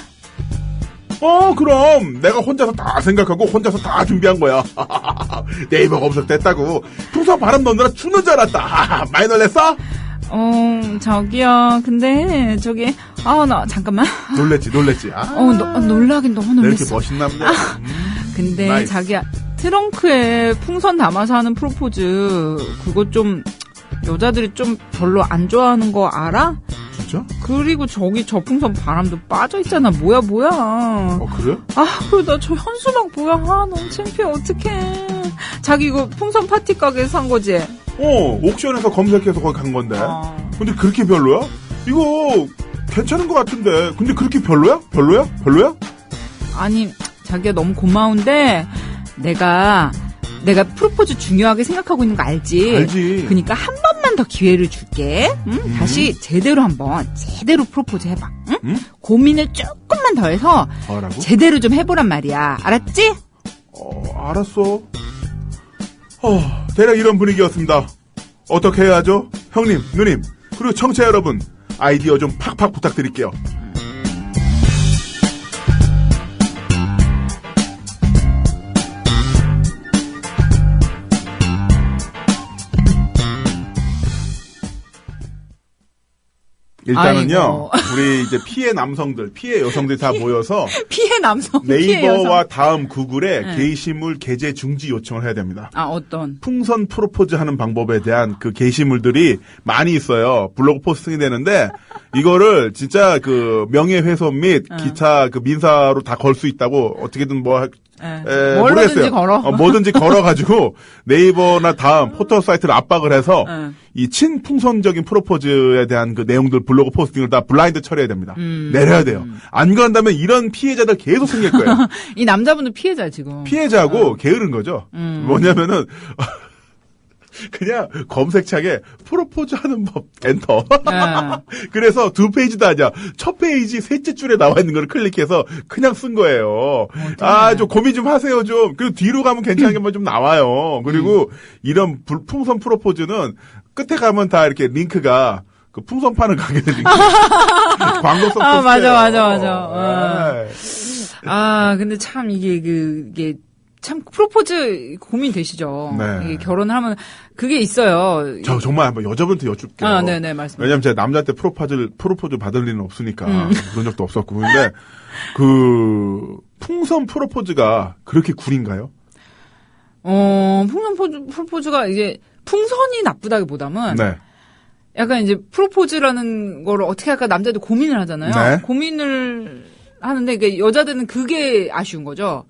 그럼 내가 혼자서 다 생각하고 혼자서 다 준비한 거야. 네이버 검색됐다고. 풍선 바람 넣느라 죽는 줄 알았다. 많이 놀랬어? 자기야. 근데 나 잠깐만. 놀랬지. 놀라긴 너무 내 놀랐어. 이렇게 멋있는 남자. 근데 나이스. 자기야, 트렁크에 풍선 담아서 하는 프로포즈 그거 좀 여자들이 좀 별로 안 좋아하는 거 알아? 진짜? 그리고 저 풍선 바람도 빠져 있잖아. 뭐야? 그래? 그리고 나 저 현수막 뭐야? 너무 창피해. 어떡해. 자기 이거 풍선 파티 가게에서 산 거지? 옥션에서 검색해서 거기 간 건데. 근데 그렇게 별로야? 이거 괜찮은 것 같은데. 근데 그렇게 별로야? 아니, 자기야 너무 고마운데 내가 프로포즈 중요하게 생각하고 있는 거 알지? 알지. 그러니까 한 번만 더 기회를 줄게. 응? 다시 제대로 프로포즈 해봐. 응? 응? 고민을 조금만 더 해서 뭐라고? 제대로 좀 해보란 말이야. 알았지? 알았어. 대략 이런 분위기였습니다. 어떻게 해야죠? 형님, 누님, 그리고 청취자 여러분, 아이디어 좀 팍팍 부탁드릴게요. 일단은요, 우리 이제 피해 남성들, 피해 여성들이 다 모여서 피해 남성, 피해 네이버와 여성. 다음 구글에 네. 게시물 게재 중지 요청을 해야 됩니다. 어떤? 풍선 프로포즈 하는 방법에 대한 그 게시물들이 많이 있어요. 블로그 포스팅이 되는데 이거를 진짜 그 명예훼손 및 기타 그 민사로 다 걸 수 있다고 어떻게든 뭐 뭐든지 모르겠어요. 걸어. 뭐든지 걸어가지고 네이버나 다음 포털 사이트를 압박을 해서 이 친풍선적인 프로포즈에 대한 그 내용들 블로그 포스팅을 다 블라인드 처리해야 됩니다. 내려야 돼요. 안 그런다면 이런 피해자들 계속 생길 거예요. 이 남자분도 피해자야 지금. 피해자고 게으른 거죠. 뭐냐면은 그냥 검색창에 프로포즈 하는 법 엔터. 그래서 2페이지도 아니야. 첫 페이지 셋째 줄에 나와 있는 걸 클릭해서 그냥 쓴 거예요. 좀 고민 좀 하세요 좀. 그리고 뒤로 가면 괜찮은 게 좀 나와요. 그리고 이런 풍선 프로포즈는 끝에 가면 다 이렇게 링크가 그 풍선 파는 가게들 링크. 광고성 맞아. 근데 참 이게 참 프로포즈 고민되시죠? 네. 이게 결혼을 하면 그게 있어요. 저 정말 한번 여자분한테 여쭐게요. 네네 말씀. 왜냐면 제가 남자한테 프로포즈 받을 일은 없으니까 그런 적도 없었고 근데 그 풍선 프로포즈가 그렇게 구린가요? 풍선 프로포즈가 이게 풍선이 나쁘다기보다는 네. 약간 이제 프로포즈라는 거를 어떻게 할까 남자들 고민을 하잖아요. 네. 고민을 하는데 그러니까 여자들은 그게 아쉬운 거죠.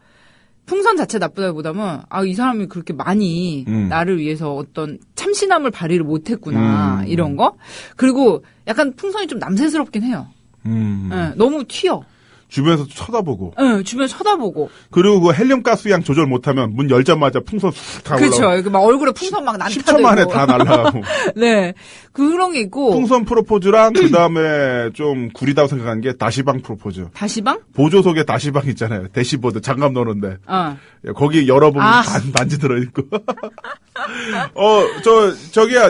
풍선 자체 나쁘다기보다는 이 사람이 그렇게 많이 나를 위해서 어떤 참신함을 발휘를 못했구나 이런 거. 그리고 약간 풍선이 좀 남세스럽긴 해요. 네, 너무 튀어. 주변에서 쳐다보고. 네, 주변 쳐다보고. 그리고 그 헬륨가스 양 조절 못하면 문 열자마자 풍선 쑥 다 그렇죠. 올라오고. 막 얼굴에 풍선 막 난타되고. 10초 만에 다 날아가고. 네. 그런 게 있고. 풍선 프로포즈랑 그다음에 좀 구리다고 생각하는 게 다시방 프로포즈. 다시방? 보조석에 다시방 있잖아요. 대시보드 장갑 넣는데. 거기 열어보면 반지 들어있고. 자기야,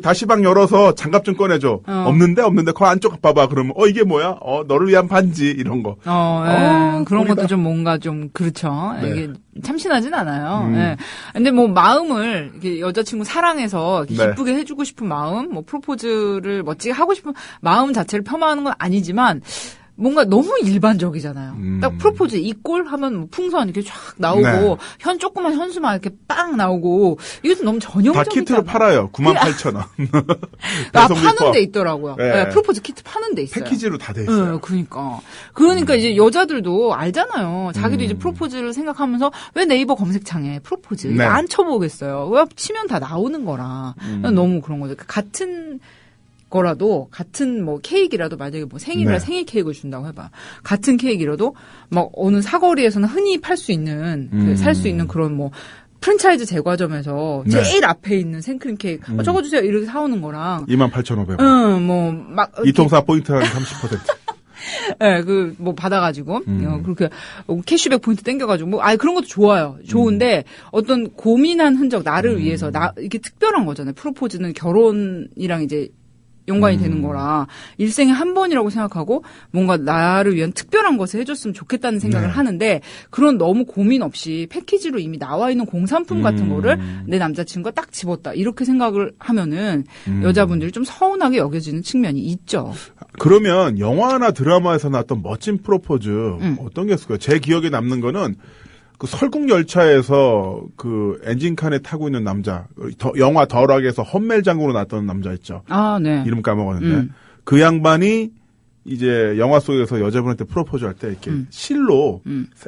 다시방 열어서 장갑 좀 꺼내줘. 없는데? 그 안쪽 봐봐. 그러면, 이게 뭐야? 너를 위한 반지, 이런 거. 그런 거기다. 것도 좀 뭔가 좀, 그렇죠. 네. 이게 참신하진 않아요. 예. 근데 뭐 마음을, 이렇게 여자친구 사랑해서 이렇게 네. 기쁘게 해주고 싶은 마음, 뭐 프로포즈를 멋지게 하고 싶은 마음 자체를 폄하하는 건 아니지만, 뭔가 너무 일반적이잖아요. 딱 프로포즈 이 꼴 하면 뭐 풍선 이렇게 쫙 나오고 네. 조그만 현수막 이렇게 빵 나오고 이것도 너무 전형적이잖아요. 다 키트로 팔아요. 98,000원. 파는 데 있더라고요. 네. 네, 프로포즈 키트 파는 데 있어요. 패키지로 다 돼 있어요. 네, 그러니까 이제 여자들도 알잖아요. 자기도 이제 프로포즈를 생각하면서 왜 네이버 검색창에 프로포즈 네. 안 쳐보겠어요. 왜 치면 다 나오는 거라. 너무 그런 거죠. 같은 거라도 같은 뭐 케이크라도 만약에 뭐 생일이라 네. 생일 케이크를 준다고 해봐. 같은 케이크라도 막 어느 사거리에서는 흔히 팔 수 있는 살 수 있는 그런 뭐 프랜차이즈 제과점에서 네. 제일 앞에 있는 생크림 케이크 적어주세요 이렇게 사오는 거랑 28,500원. 이통사 포인트 한 30%. 네, 뭐 받아가지고 그렇게 캐시백 포인트 땡겨가지고 뭐 그런 것도 좋아요. 좋은데 어떤 고민한 흔적 나를 위해서 이게 특별한 거잖아요. 프로포즈는 결혼이랑 이제 연관이 되는 거라 일생에 한 번이라고 생각하고 뭔가 나를 위한 특별한 것을 해줬으면 좋겠다는 생각을 하는데 그런 너무 고민 없이 패키지로 이미 나와 있는 공산품 같은 거를 내 남자친구가 딱 집었다 이렇게 생각을 하면은 여자분들이 좀 서운하게 여겨지는 측면이 있죠. 그러면 영화나 드라마에서 나왔던 멋진 프로포즈 어떤 게 있을까요? 제 기억에 남는 거는 그 설국 열차에서 그 엔진칸에 타고 있는 남자, 영화 덜하게에서 험멜 장군으로 나왔던 남자 있죠. 네. 이름 까먹었는데 그 양반이 이제 영화 속에서 여자분한테 프로포즈 할 때 이렇게 실로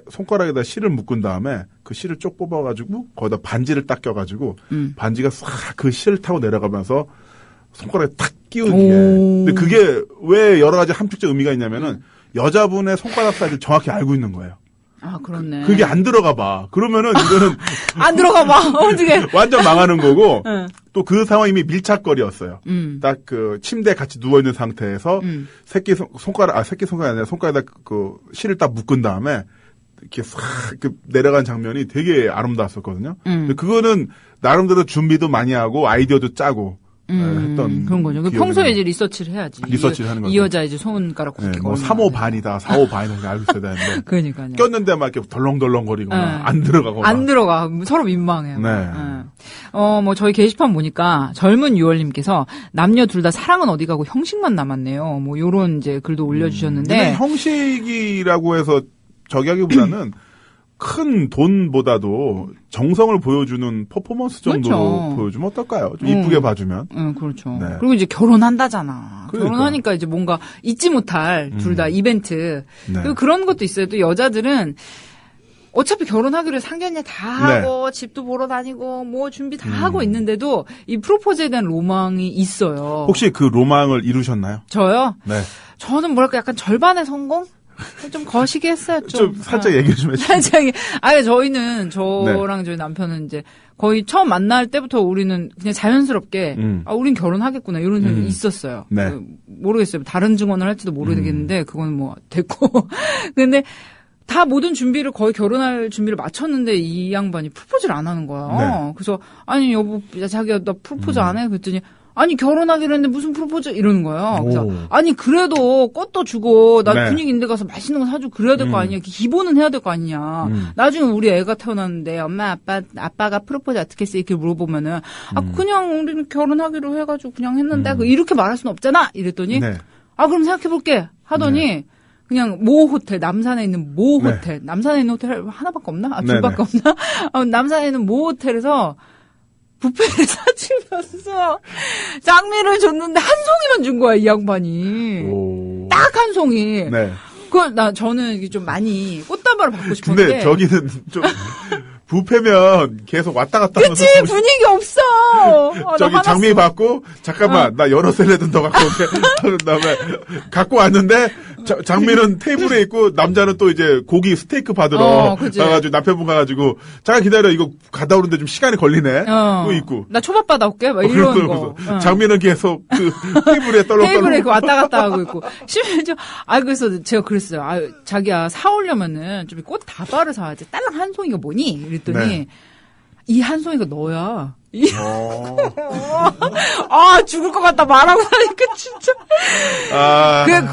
손가락에다 실을 묶은 다음에 그 실을 쪽 뽑아가지고 거기다 반지를 딱 껴가지고 반지가 싹 그 실 타고 내려가면서 손가락에 탁 끼우는 게. 근데 그게 왜 여러 가지 함축적 의미가 있냐면은 여자분의 손가락 사이즈를 정확히 알고 있는 거예요. 그렇네. 그게 안 들어가 봐. 그러면은 이거는 안 들어가 봐. 어떻게? 완전 망하는 거고 또 그 상황이 이미 밀착거리였어요. 딱 그 침대에 같이 누워 있는 상태에서 새끼 손가락이 아니라 손가락에다 그 실을 딱 묶은 다음에 이렇게 싹 내려간 장면이 되게 아름다웠었거든요. 근데 그거는 나름대로 준비도 많이 하고 아이디어도 짜고 했던 그런 거죠. 평소에 이제 리서치를 해야지. 리서치를 하는 거죠. 이 여자 이제 손가락 굵게 뭐 3호 반이다, 4호 반이다 알고 있어야 되는데. 그러니까요. 꼈는데 막 이렇게 덜렁덜렁거리거나 안 들어가거나. 안 들어가. 서로 민망해요. 네. 뭐 저희 게시판 보니까 젊은 유월님께서 남녀 둘 다 사랑은 어디 가고 형식만 남았네요. 뭐 요런 이제 글도 올려주셨는데. 형식이라고 해서 저기 하기보다는 큰 돈보다도 정성을 보여주는 퍼포먼스 정도로 그렇죠. 보여주면 어떨까요? 좀 이쁘게 봐주면. 그렇죠. 네. 그리고 이제 결혼한다잖아. 그러니까. 결혼하니까 이제 뭔가 잊지 못할 둘 다 이벤트. 네. 그리고 그런 것도 있어요. 또 여자들은 어차피 결혼하기로 상견례 다 하고 집도 보러 다니고 뭐 준비 다 하고 있는데도 이 프로포즈에 대한 로망이 있어요. 혹시 그 로망을 이루셨나요? 저요? 네. 저는 뭐랄까 약간 절반의 성공? 좀 거시기 했어요. 좀 살짝 얘기 좀 해주세요. 살짝. 아니 저희는 저랑 저희 남편은 이제 거의 처음 만날 때부터 우리는 그냥 자연스럽게 우린 결혼하겠구나 이런 생각이 있었어요. 네. 모르겠어요. 다른 증언을 할지도 모르겠는데 그건 뭐 됐고. 근데 다 모든 준비를 거의 결혼할 준비를 마쳤는데 이 양반이 프로포즈를 안 하는 거야. 네. 그래서 아니 여보 자기야 나 프로포즈 안 해? 그랬더니 아니 결혼하기로 했는데 무슨 프로포즈 이러는 거예요. 그래서 아니 그래도 꽃도 주고 나 네. 분위기 있는 데 가서 맛있는 거 사주고 그래야 될 거 아니야. 기본은 해야 될 거 아니냐. 나중에 우리 애가 태어났는데 엄마 아빠가 프로포즈 어떻게 했어 이렇게 물어보면은 그냥 우리는 결혼하기로 해가지고 그냥 했는데 이렇게 말할 수는 없잖아. 이랬더니 네. 그럼 생각해볼게 하더니 그냥 모 호텔 남산에 있는 모 호텔 남산에 있는 호텔 하나밖에 없나? 둘밖에 없나? 남산에 있는 모 호텔에서 뷔페를 사주면서 장미를 줬는데 한 송이만 준 거야 이 양반이. 딱 한 송이. 네. 저는 이게 좀 많이 꽃다발을 받고 싶었는데. 근데 저기는 좀 뷔페면 계속 왔다 갔다 하면서. 그치 분위기 없어. 저기 장미 받고 잠깐만 나 여러 샐러드 더 갖고 올게 하는 다음에 갖고 왔는데 장미는 테이블에 있고 남자는 또 이제 고기 스테이크 받으러 가가지고 남편분 가가지고 잠깐 기다려 이거 갔다 오는데 좀 시간이 걸리네. 또 있고 나 초밥 받아올게 막 이런 거. 장미는 계속 그 테이블에 떨렁떨렁 테이블에 왔다 갔다 하고 있고 심지어 그래서 제가 그랬어요. 자기야 사오려면은 좀 꽃 다발을 사야지. 딸랑 한 송이가 뭐니? 이랬더니 이 한 송이가 너야. 죽을 것 같다 말하고 나니까 진짜.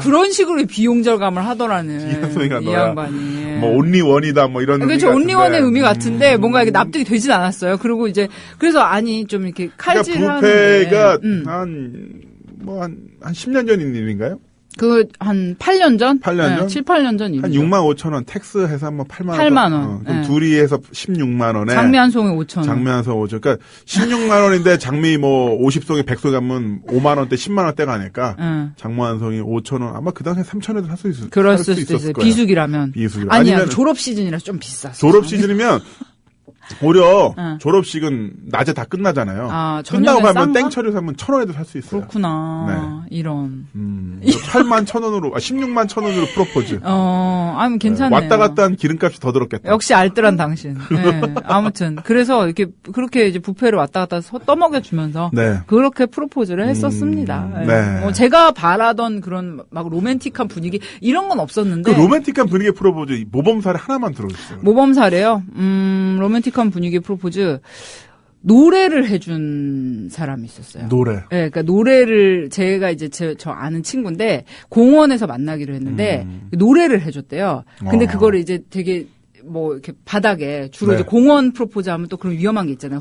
그런 식으로 비용 절감을 하더라는. 이 한 송이가 이 너야. 양반이. 뭐 온리원이다 뭐 이런. 그렇죠. 온리원의 의미 같은데 뭔가 이게 납득이 되진 않았어요. 그리고 이제 그래서 좀 이렇게 칼질을 뷔페가 하는데. 한 10년 전인 일인가요? 한 8년 전? 8년 전? 7, 8년 전 일이죠. 한 6만 5천 원, 텍스 해서 한번 8만 원. 8만 원. 그럼 둘이 해서 16만 원에. 장미 한 송이 5천 원. 장미 한 송이 5천 원. 그러니까 16만 원인데 장미 뭐 50송이 100송이 하면 5만 원대, 10만 원대가 아닐까. 장미 한 송이 5천 원. 아마 그 당시에 3천 원에도 살 수 있었을 그럴 수 있어요. 비수기라면. 아니야. 졸업 시즌이라서 좀 비쌌어. 졸업 시즌이면 오히려 졸업식은 낮에 다 끝나잖아요. 끝나고 가면 땡처리 사면 1,000원에도 살 수 있어요. 그렇구나. 이런. 8만 1,000원으로, 16만 1,000원으로 프로포즈. 괜찮네요. 왔다 갔다 한 기름값이 더 들었겠다. 역시 알뜰한 당신. 네. 아무튼 그래서 그렇게 이제 뷔페를 왔다 갔다 떠먹여주면서 그렇게 프로포즈를 했었습니다. 뭐 제가 바라던 그런 막 로맨틱한 분위기 이런 건 없었는데. 그 로맨틱한 분위기 프로포즈 모범 사례 하나만 들어주세요. 모범 사례요? 로맨틱한 분위기 프로포즈 노래를 해준 사람이 있었어요. 노래. 네, 그러니까 노래를 제가 이제 저 아는 친구인데 공원에서 만나기로 했는데 노래를 해줬대요. 근데 그거를 이제 되게 뭐 이렇게 바닥에 주로 이제 공원 프로포즈 하면 또 그런 위험한 게 있잖아요.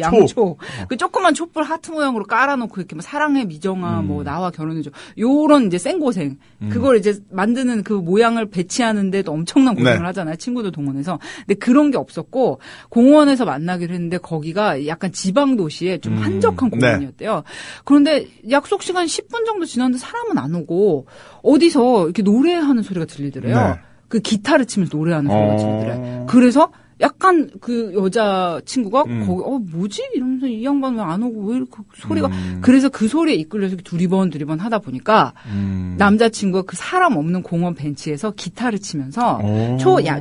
양초. 그 조그만 촛불 하트 모양으로 깔아놓고 이렇게 뭐 사랑해 미정아 뭐 나와 결혼해줘. 요런 이제 생고생. 그걸 이제 만드는 그 모양을 배치하는데도 엄청난 고생을 하잖아요. 친구들 동원해서. 근데 그런 게 없었고 공원에서 만나기로 했는데 거기가 약간 지방 도시에 좀 한적한 공원이었대요. 그런데 약속 시간 10분 정도 지났는데 사람은 안 오고 어디서 이렇게 노래하는 소리가 들리더래요. 그 기타를 치면서 노래하는 소리가 들리더래. 그래서 약간 그 여자 친구가 거기 뭐지 이러면서 이 양반 왜 안 오고 왜 이렇게 소리가 그래서 그 소리에 이끌려서 두리번 하다 보니까 남자친구가 그 사람 없는 공원 벤치에서 기타를 치면서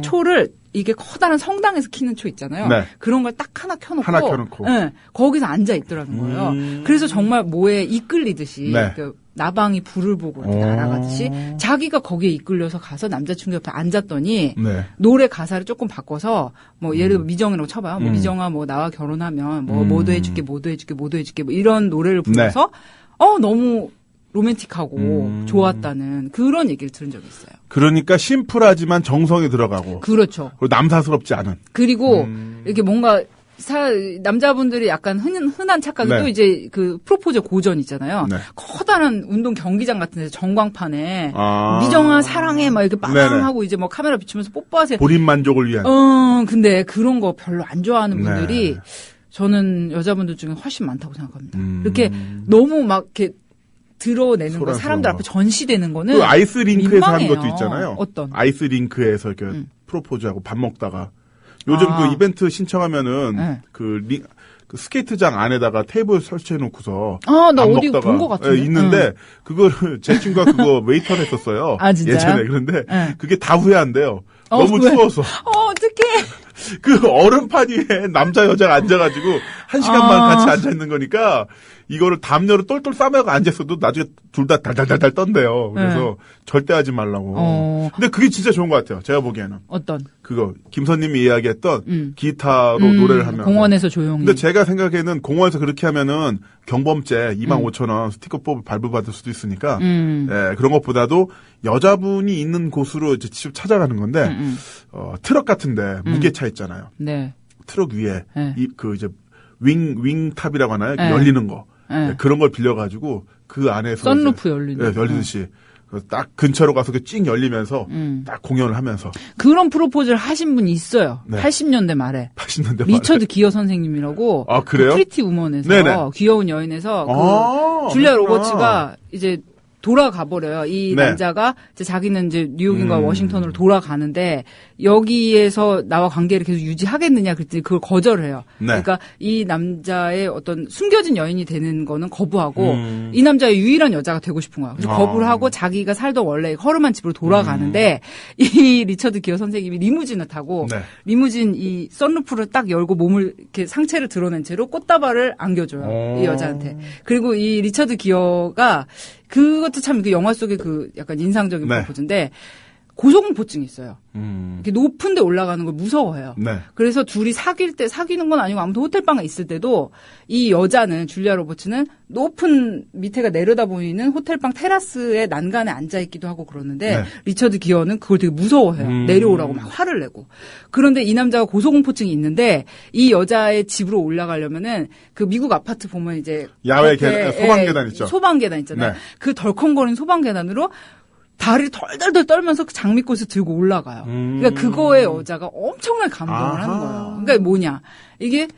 초를 이게 커다란 성당에서 키는 초 있잖아요. 그런 걸 딱 하나 켜놓고 거기서 앉아 있더라는 거예요. 그래서 정말 뭐에 이끌리듯이 그 나방이 불을 보고 이렇게 날아가듯이 자기가 거기에 이끌려서 가서 남자친구 옆에 앉았더니 노래 가사를 조금 바꿔서 뭐 예를 들어 미정이라고 쳐봐요. 뭐 미정아 뭐 나와 결혼하면 뭐 모두 해줄게 뭐 이런 노래를 불러서 너무 로맨틱하고 좋았다는 그런 얘기를 들은 적이 있어요. 그러니까 심플하지만 정성이 들어가고. 그렇죠. 그리고 남사스럽지 않은. 그리고 이렇게 뭔가 남자분들이 약간 흔한 착각이 또 이제 그 프로포즈 고전 있잖아요. 커다란 운동 경기장 같은 데서 전광판에 미정아 사랑해 막 이렇게 빵하고 이제 뭐 카메라 비추면서 뽀뽀하세요. 본인 만족을 위한. 근데 그런 거 별로 안 좋아하는 분들이 저는 여자분들 중에 훨씬 많다고 생각합니다. 이렇게 너무 막 이렇게 드러내는 거 사람들 앞에 전시되는 거는 그 아이스링크에서 하는 것도 있잖아요. 어떤? 아이스링크에서 프로포즈하고 밥 먹다가 요즘 그 이벤트 신청하면은 네. 그 스케이트장 안에다가 테이블 설치해 놓고서 나 밥 어디 먹다가 본 것 같은데. 예, 있는데 그거를 제 친구가 그거 웨이터를 했었어요. 아, 진짜요? 예전에. 그런데 네. 그게 다 후회한대요. 너무 왜? 추워서. 어떡해. 그 얼음판 위에 남자 여자가 앉아가지고 1시간만 같이 앉아 있는 거니까 이거를 담요로 똘똘 싸매고 앉았어도 나중에 둘 다 달달달달 떤대요. 그래서 절대 하지 말라고. 근데 그게 진짜 좋은 것 같아요. 제가 보기에는. 어떤? 그거 김선님이 이야기했던 기타로 노래를 하면 공원에서 조용히. 근데 제가 생각에는 공원에서 그렇게 하면은 경범죄 25,000원 스티커 뽑을 발부받을 수도 있으니까 예, 그런 것보다도 여자분이 있는 곳으로 이제 직접 찾아가는 건데 트럭 같은데 무게차 있잖아요. 네. 트럭 위에 네. 그 이제 윙탑이라고 하나요? 네. 열리는 거. 네. 예, 그런 걸 빌려가지고 그 안에서 썬루프 이제, 열리는 예, 열리듯이 딱 근처로 가서 찡 열리면서 딱 공연을 하면서 그런 프로포즈를 하신 분이 있어요. 네. 80년대 말에. 80년대 리처드 기어 선생님이라고. 아, 그래요? 프리티 우먼에서 네네. 귀여운 여인에서 아, 줄리아 그렇구나. 로버츠가 이제 돌아가 버려요. 이 네. 남자가 이제 자기는 이제 뉴욕인가 워싱턴으로 돌아가는데 여기에서 나와 관계를 계속 유지하겠느냐 그랬더니 그걸 거절을 해요. 네. 그러니까 이 남자의 어떤 숨겨진 여인이 되는 거는 거부하고 이 남자의 유일한 여자가 되고 싶은 거야. 그래서 거부를 하고 자기가 살던 원래 허름한 집으로 돌아가는데 이 리처드 기어 선생님이 리무진을 타고 네. 리무진 이 썬루프를 딱 열고 몸을 이렇게 상체를 드러낸 채로 꽃다발을 안겨줘요. 이 여자한테. 그리고 이 리처드 기어가 그것도 참 그 영화 속의 그 약간 인상적인 네. 프로포즈인데 고소공포증이 있어요. 이렇게 높은 데 올라가는 걸 무서워해요. 네. 그래서 둘이 사귈 때 사귀는 건 아니고 아무튼 호텔방에 있을 때도 이 여자는 줄리아 로버츠는 높은 밑에가 내려다 보이는 호텔방 테라스에 난간에 앉아 있기도 하고 그러는데 네. 리처드 기어는 그걸 되게 무서워해요. 내려오라고 막 화를 내고. 그런데 이 남자가 고소공포증이 있는데 이 여자의 집으로 올라가려면은 그 미국 아파트 보면 이제 야외 겉에, 소방 계단 있죠. 소방 계단 있잖아요. 네. 그 덜컹거리는 소방 계단으로 다리를 덜덜덜 떨면서 그 장미꽃을 들고 올라가요. 그러니까 그거에 여자가 엄청나게 감동을 하는 거예요. 그러니까 뭐냐. 이게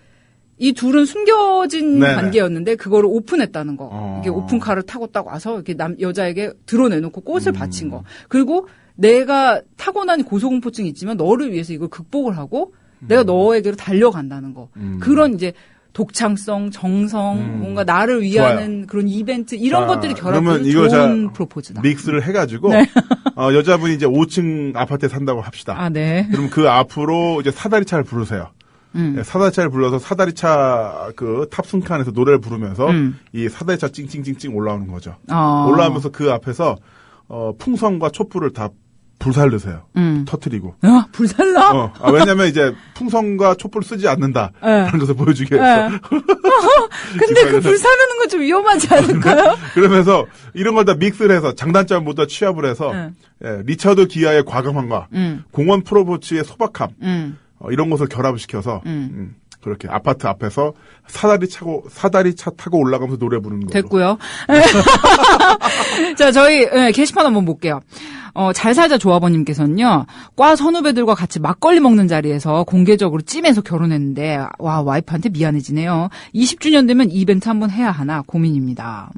이 둘은 숨겨진 네네. 관계였는데 그거를 오픈했다는 거. 이게 오픈카를 타고 딱 와서 이렇게 여자에게 드러내놓고 꽃을 바친 거. 그리고 내가 타고난 고소공포증이 있지만 너를 위해서 이걸 극복을 하고 내가 너에게로 달려간다는 거. 그런 이제 독창성, 정성, 뭔가 나를 위하는 그런 이벤트 이런 것들이 결합된 좋은 프로포즈다. 믹스를 해가지고 네. 여자분이 이제 5층 아파트에 산다고 합시다. 아, 네. 그럼 그 앞으로 이제 사다리차를 부르세요. 네, 사다리차를 불러서 사다리차 그 탑승칸에서 노래를 부르면서 이 사다리차 찡찡찡찡 올라오는 거죠. 올라오면서 그 앞에서 풍선과 촛불을 다 불살르세요. 터트리고. 불살라? 왜냐면 이제 풍선과 촛불 쓰지 않는다. 네. 라는 것을 보여주기 위해서. 근데 그 불사르는 건 좀 위험하지 않을까요? 그러면서 이런 걸 다 믹스를 해서 장단점 모두 다 취합을 해서 예, 리처드 기아의 과감함과 공원 프로포즈의 소박함 이런 것을 결합을 시켜서 그렇게 아파트 앞에서 사다리차 타고 올라가면서 노래 부르는 거죠. 됐고요. 자, 저희 게시판 한번 볼게요. 잘 살자 조합원님께서는요, 과 선후배들과 같이 막걸리 먹는 자리에서 공개적으로 찜해서 결혼했는데, 와, 와이프한테 미안해지네요. 20주년 되면 이벤트 한번 해야 하나 고민입니다.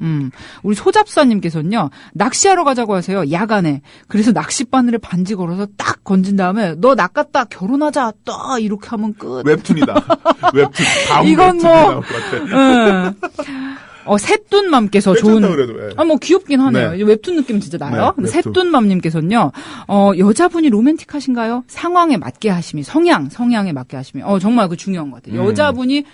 우리 소잡사님께서는요, 낚시하러 가자고 하세요. 야간에. 그래서 낚싯바늘에 반지 걸어서 딱 건진 다음에, 너 낚았다, 결혼하자, 딱 이렇게 하면 끝. 웹툰이다. 웹툰. 다음 이건 웹툰이 뭐, 나올 것 같아. 새뚠맘께서 괜찮다 그래도, 예. 뭐 귀엽긴 하네요. 네. 이제 웹툰 느낌 진짜 나요. 네, 웹툰. 새뚠맘님께서는요, 여자분이 로맨틱하신가요? 상황에 맞게 하심이, 성향에 맞게 하심이, 정말 그 중요한 것 같아요. 여자분이,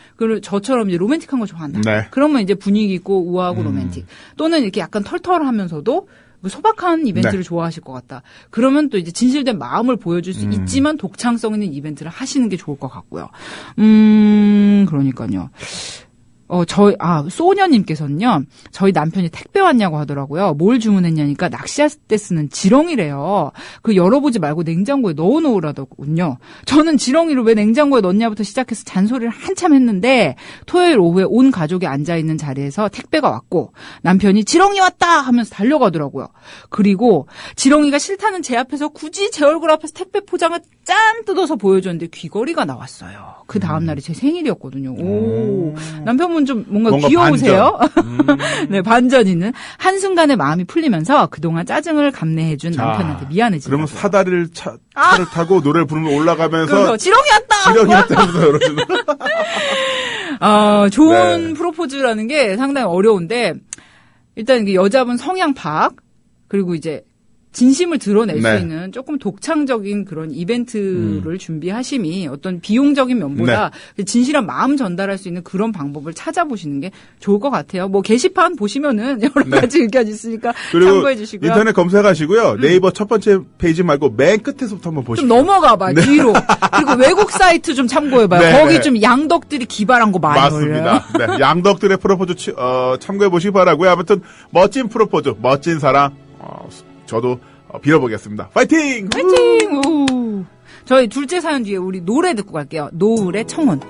저처럼 이제 로맨틱한 거 좋아한다. 네. 그러면 이제 분위기 있고 우아하고 로맨틱. 또는 이렇게 약간 털털하면서도 소박한 이벤트를 네. 좋아하실 것 같다. 그러면 또 이제 진실된 마음을 보여줄 수 있지만 독창성 있는 이벤트를 하시는 게 좋을 것 같고요. 그러니까요. 소녀님께서는요, 저희 남편이 택배 왔냐고 하더라고요. 뭘 주문했냐니까 낚시할 때 쓰는 지렁이래요. 그 열어보지 말고 냉장고에 넣어놓으라더군요. 저는 지렁이를 왜 냉장고에 넣냐부터 시작해서 잔소리를 한참 했는데, 토요일 오후에 온 가족이 앉아있는 자리에서 택배가 왔고, 남편이 지렁이 왔다! 하면서 달려가더라고요. 그리고 지렁이가 싫다는 제 앞에서 굳이 제 얼굴 앞에서 택배 포장을 짠 뜯어서 보여줬는데 귀걸이가 나왔어요. 그 다음날이 제 생일이었거든요. 오, 남편분 좀 뭔가 귀여우세요? 네, 반전 있는. 한순간에 마음이 풀리면서 그동안 짜증을 감내해준 남편한테 미안해지더라고요. 그러면 사다리를 차를 타고 노래를 부르며 올라가면서 그래서 지렁이 왔다! 지렁이 왔다면서 그러시는. 좋은 네. 프로포즈라는 게 상당히 어려운데, 일단 이게 여자분 성향 파악, 그리고 이제 진심을 드러낼 네. 수 있는 조금 독창적인 그런 이벤트를 준비하심이 어떤 비용적인 면보다 진실한 마음 전달할 수 있는 그런 방법을 찾아보시는 게 좋을 것 같아요. 뭐 게시판 보시면은 여러 가지 의견이 있으니까 그리고 참고해 주시고요. 인터넷 검색하시고요. 네이버 첫 번째 페이지 말고 맨 끝에서부터 한번 보시죠. 좀 넘어가봐 뒤로. 그리고 외국 사이트 좀 참고해봐요. 네, 거기 네. 좀 양덕들이 기발한 거 많이 올려요. 맞습니다. 네, 양덕들의 프로포즈 참고해 보시기 바라고요. 아무튼 멋진 프로포즈, 멋진 사랑 저도 빌어보겠습니다. 파이팅! 파이팅! 우. 저희 둘째 사연 뒤에 우리 노래 듣고 갈게요. 노을의 청혼.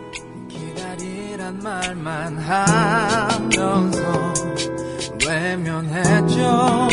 기다리란 말만 하면서 외면했죠.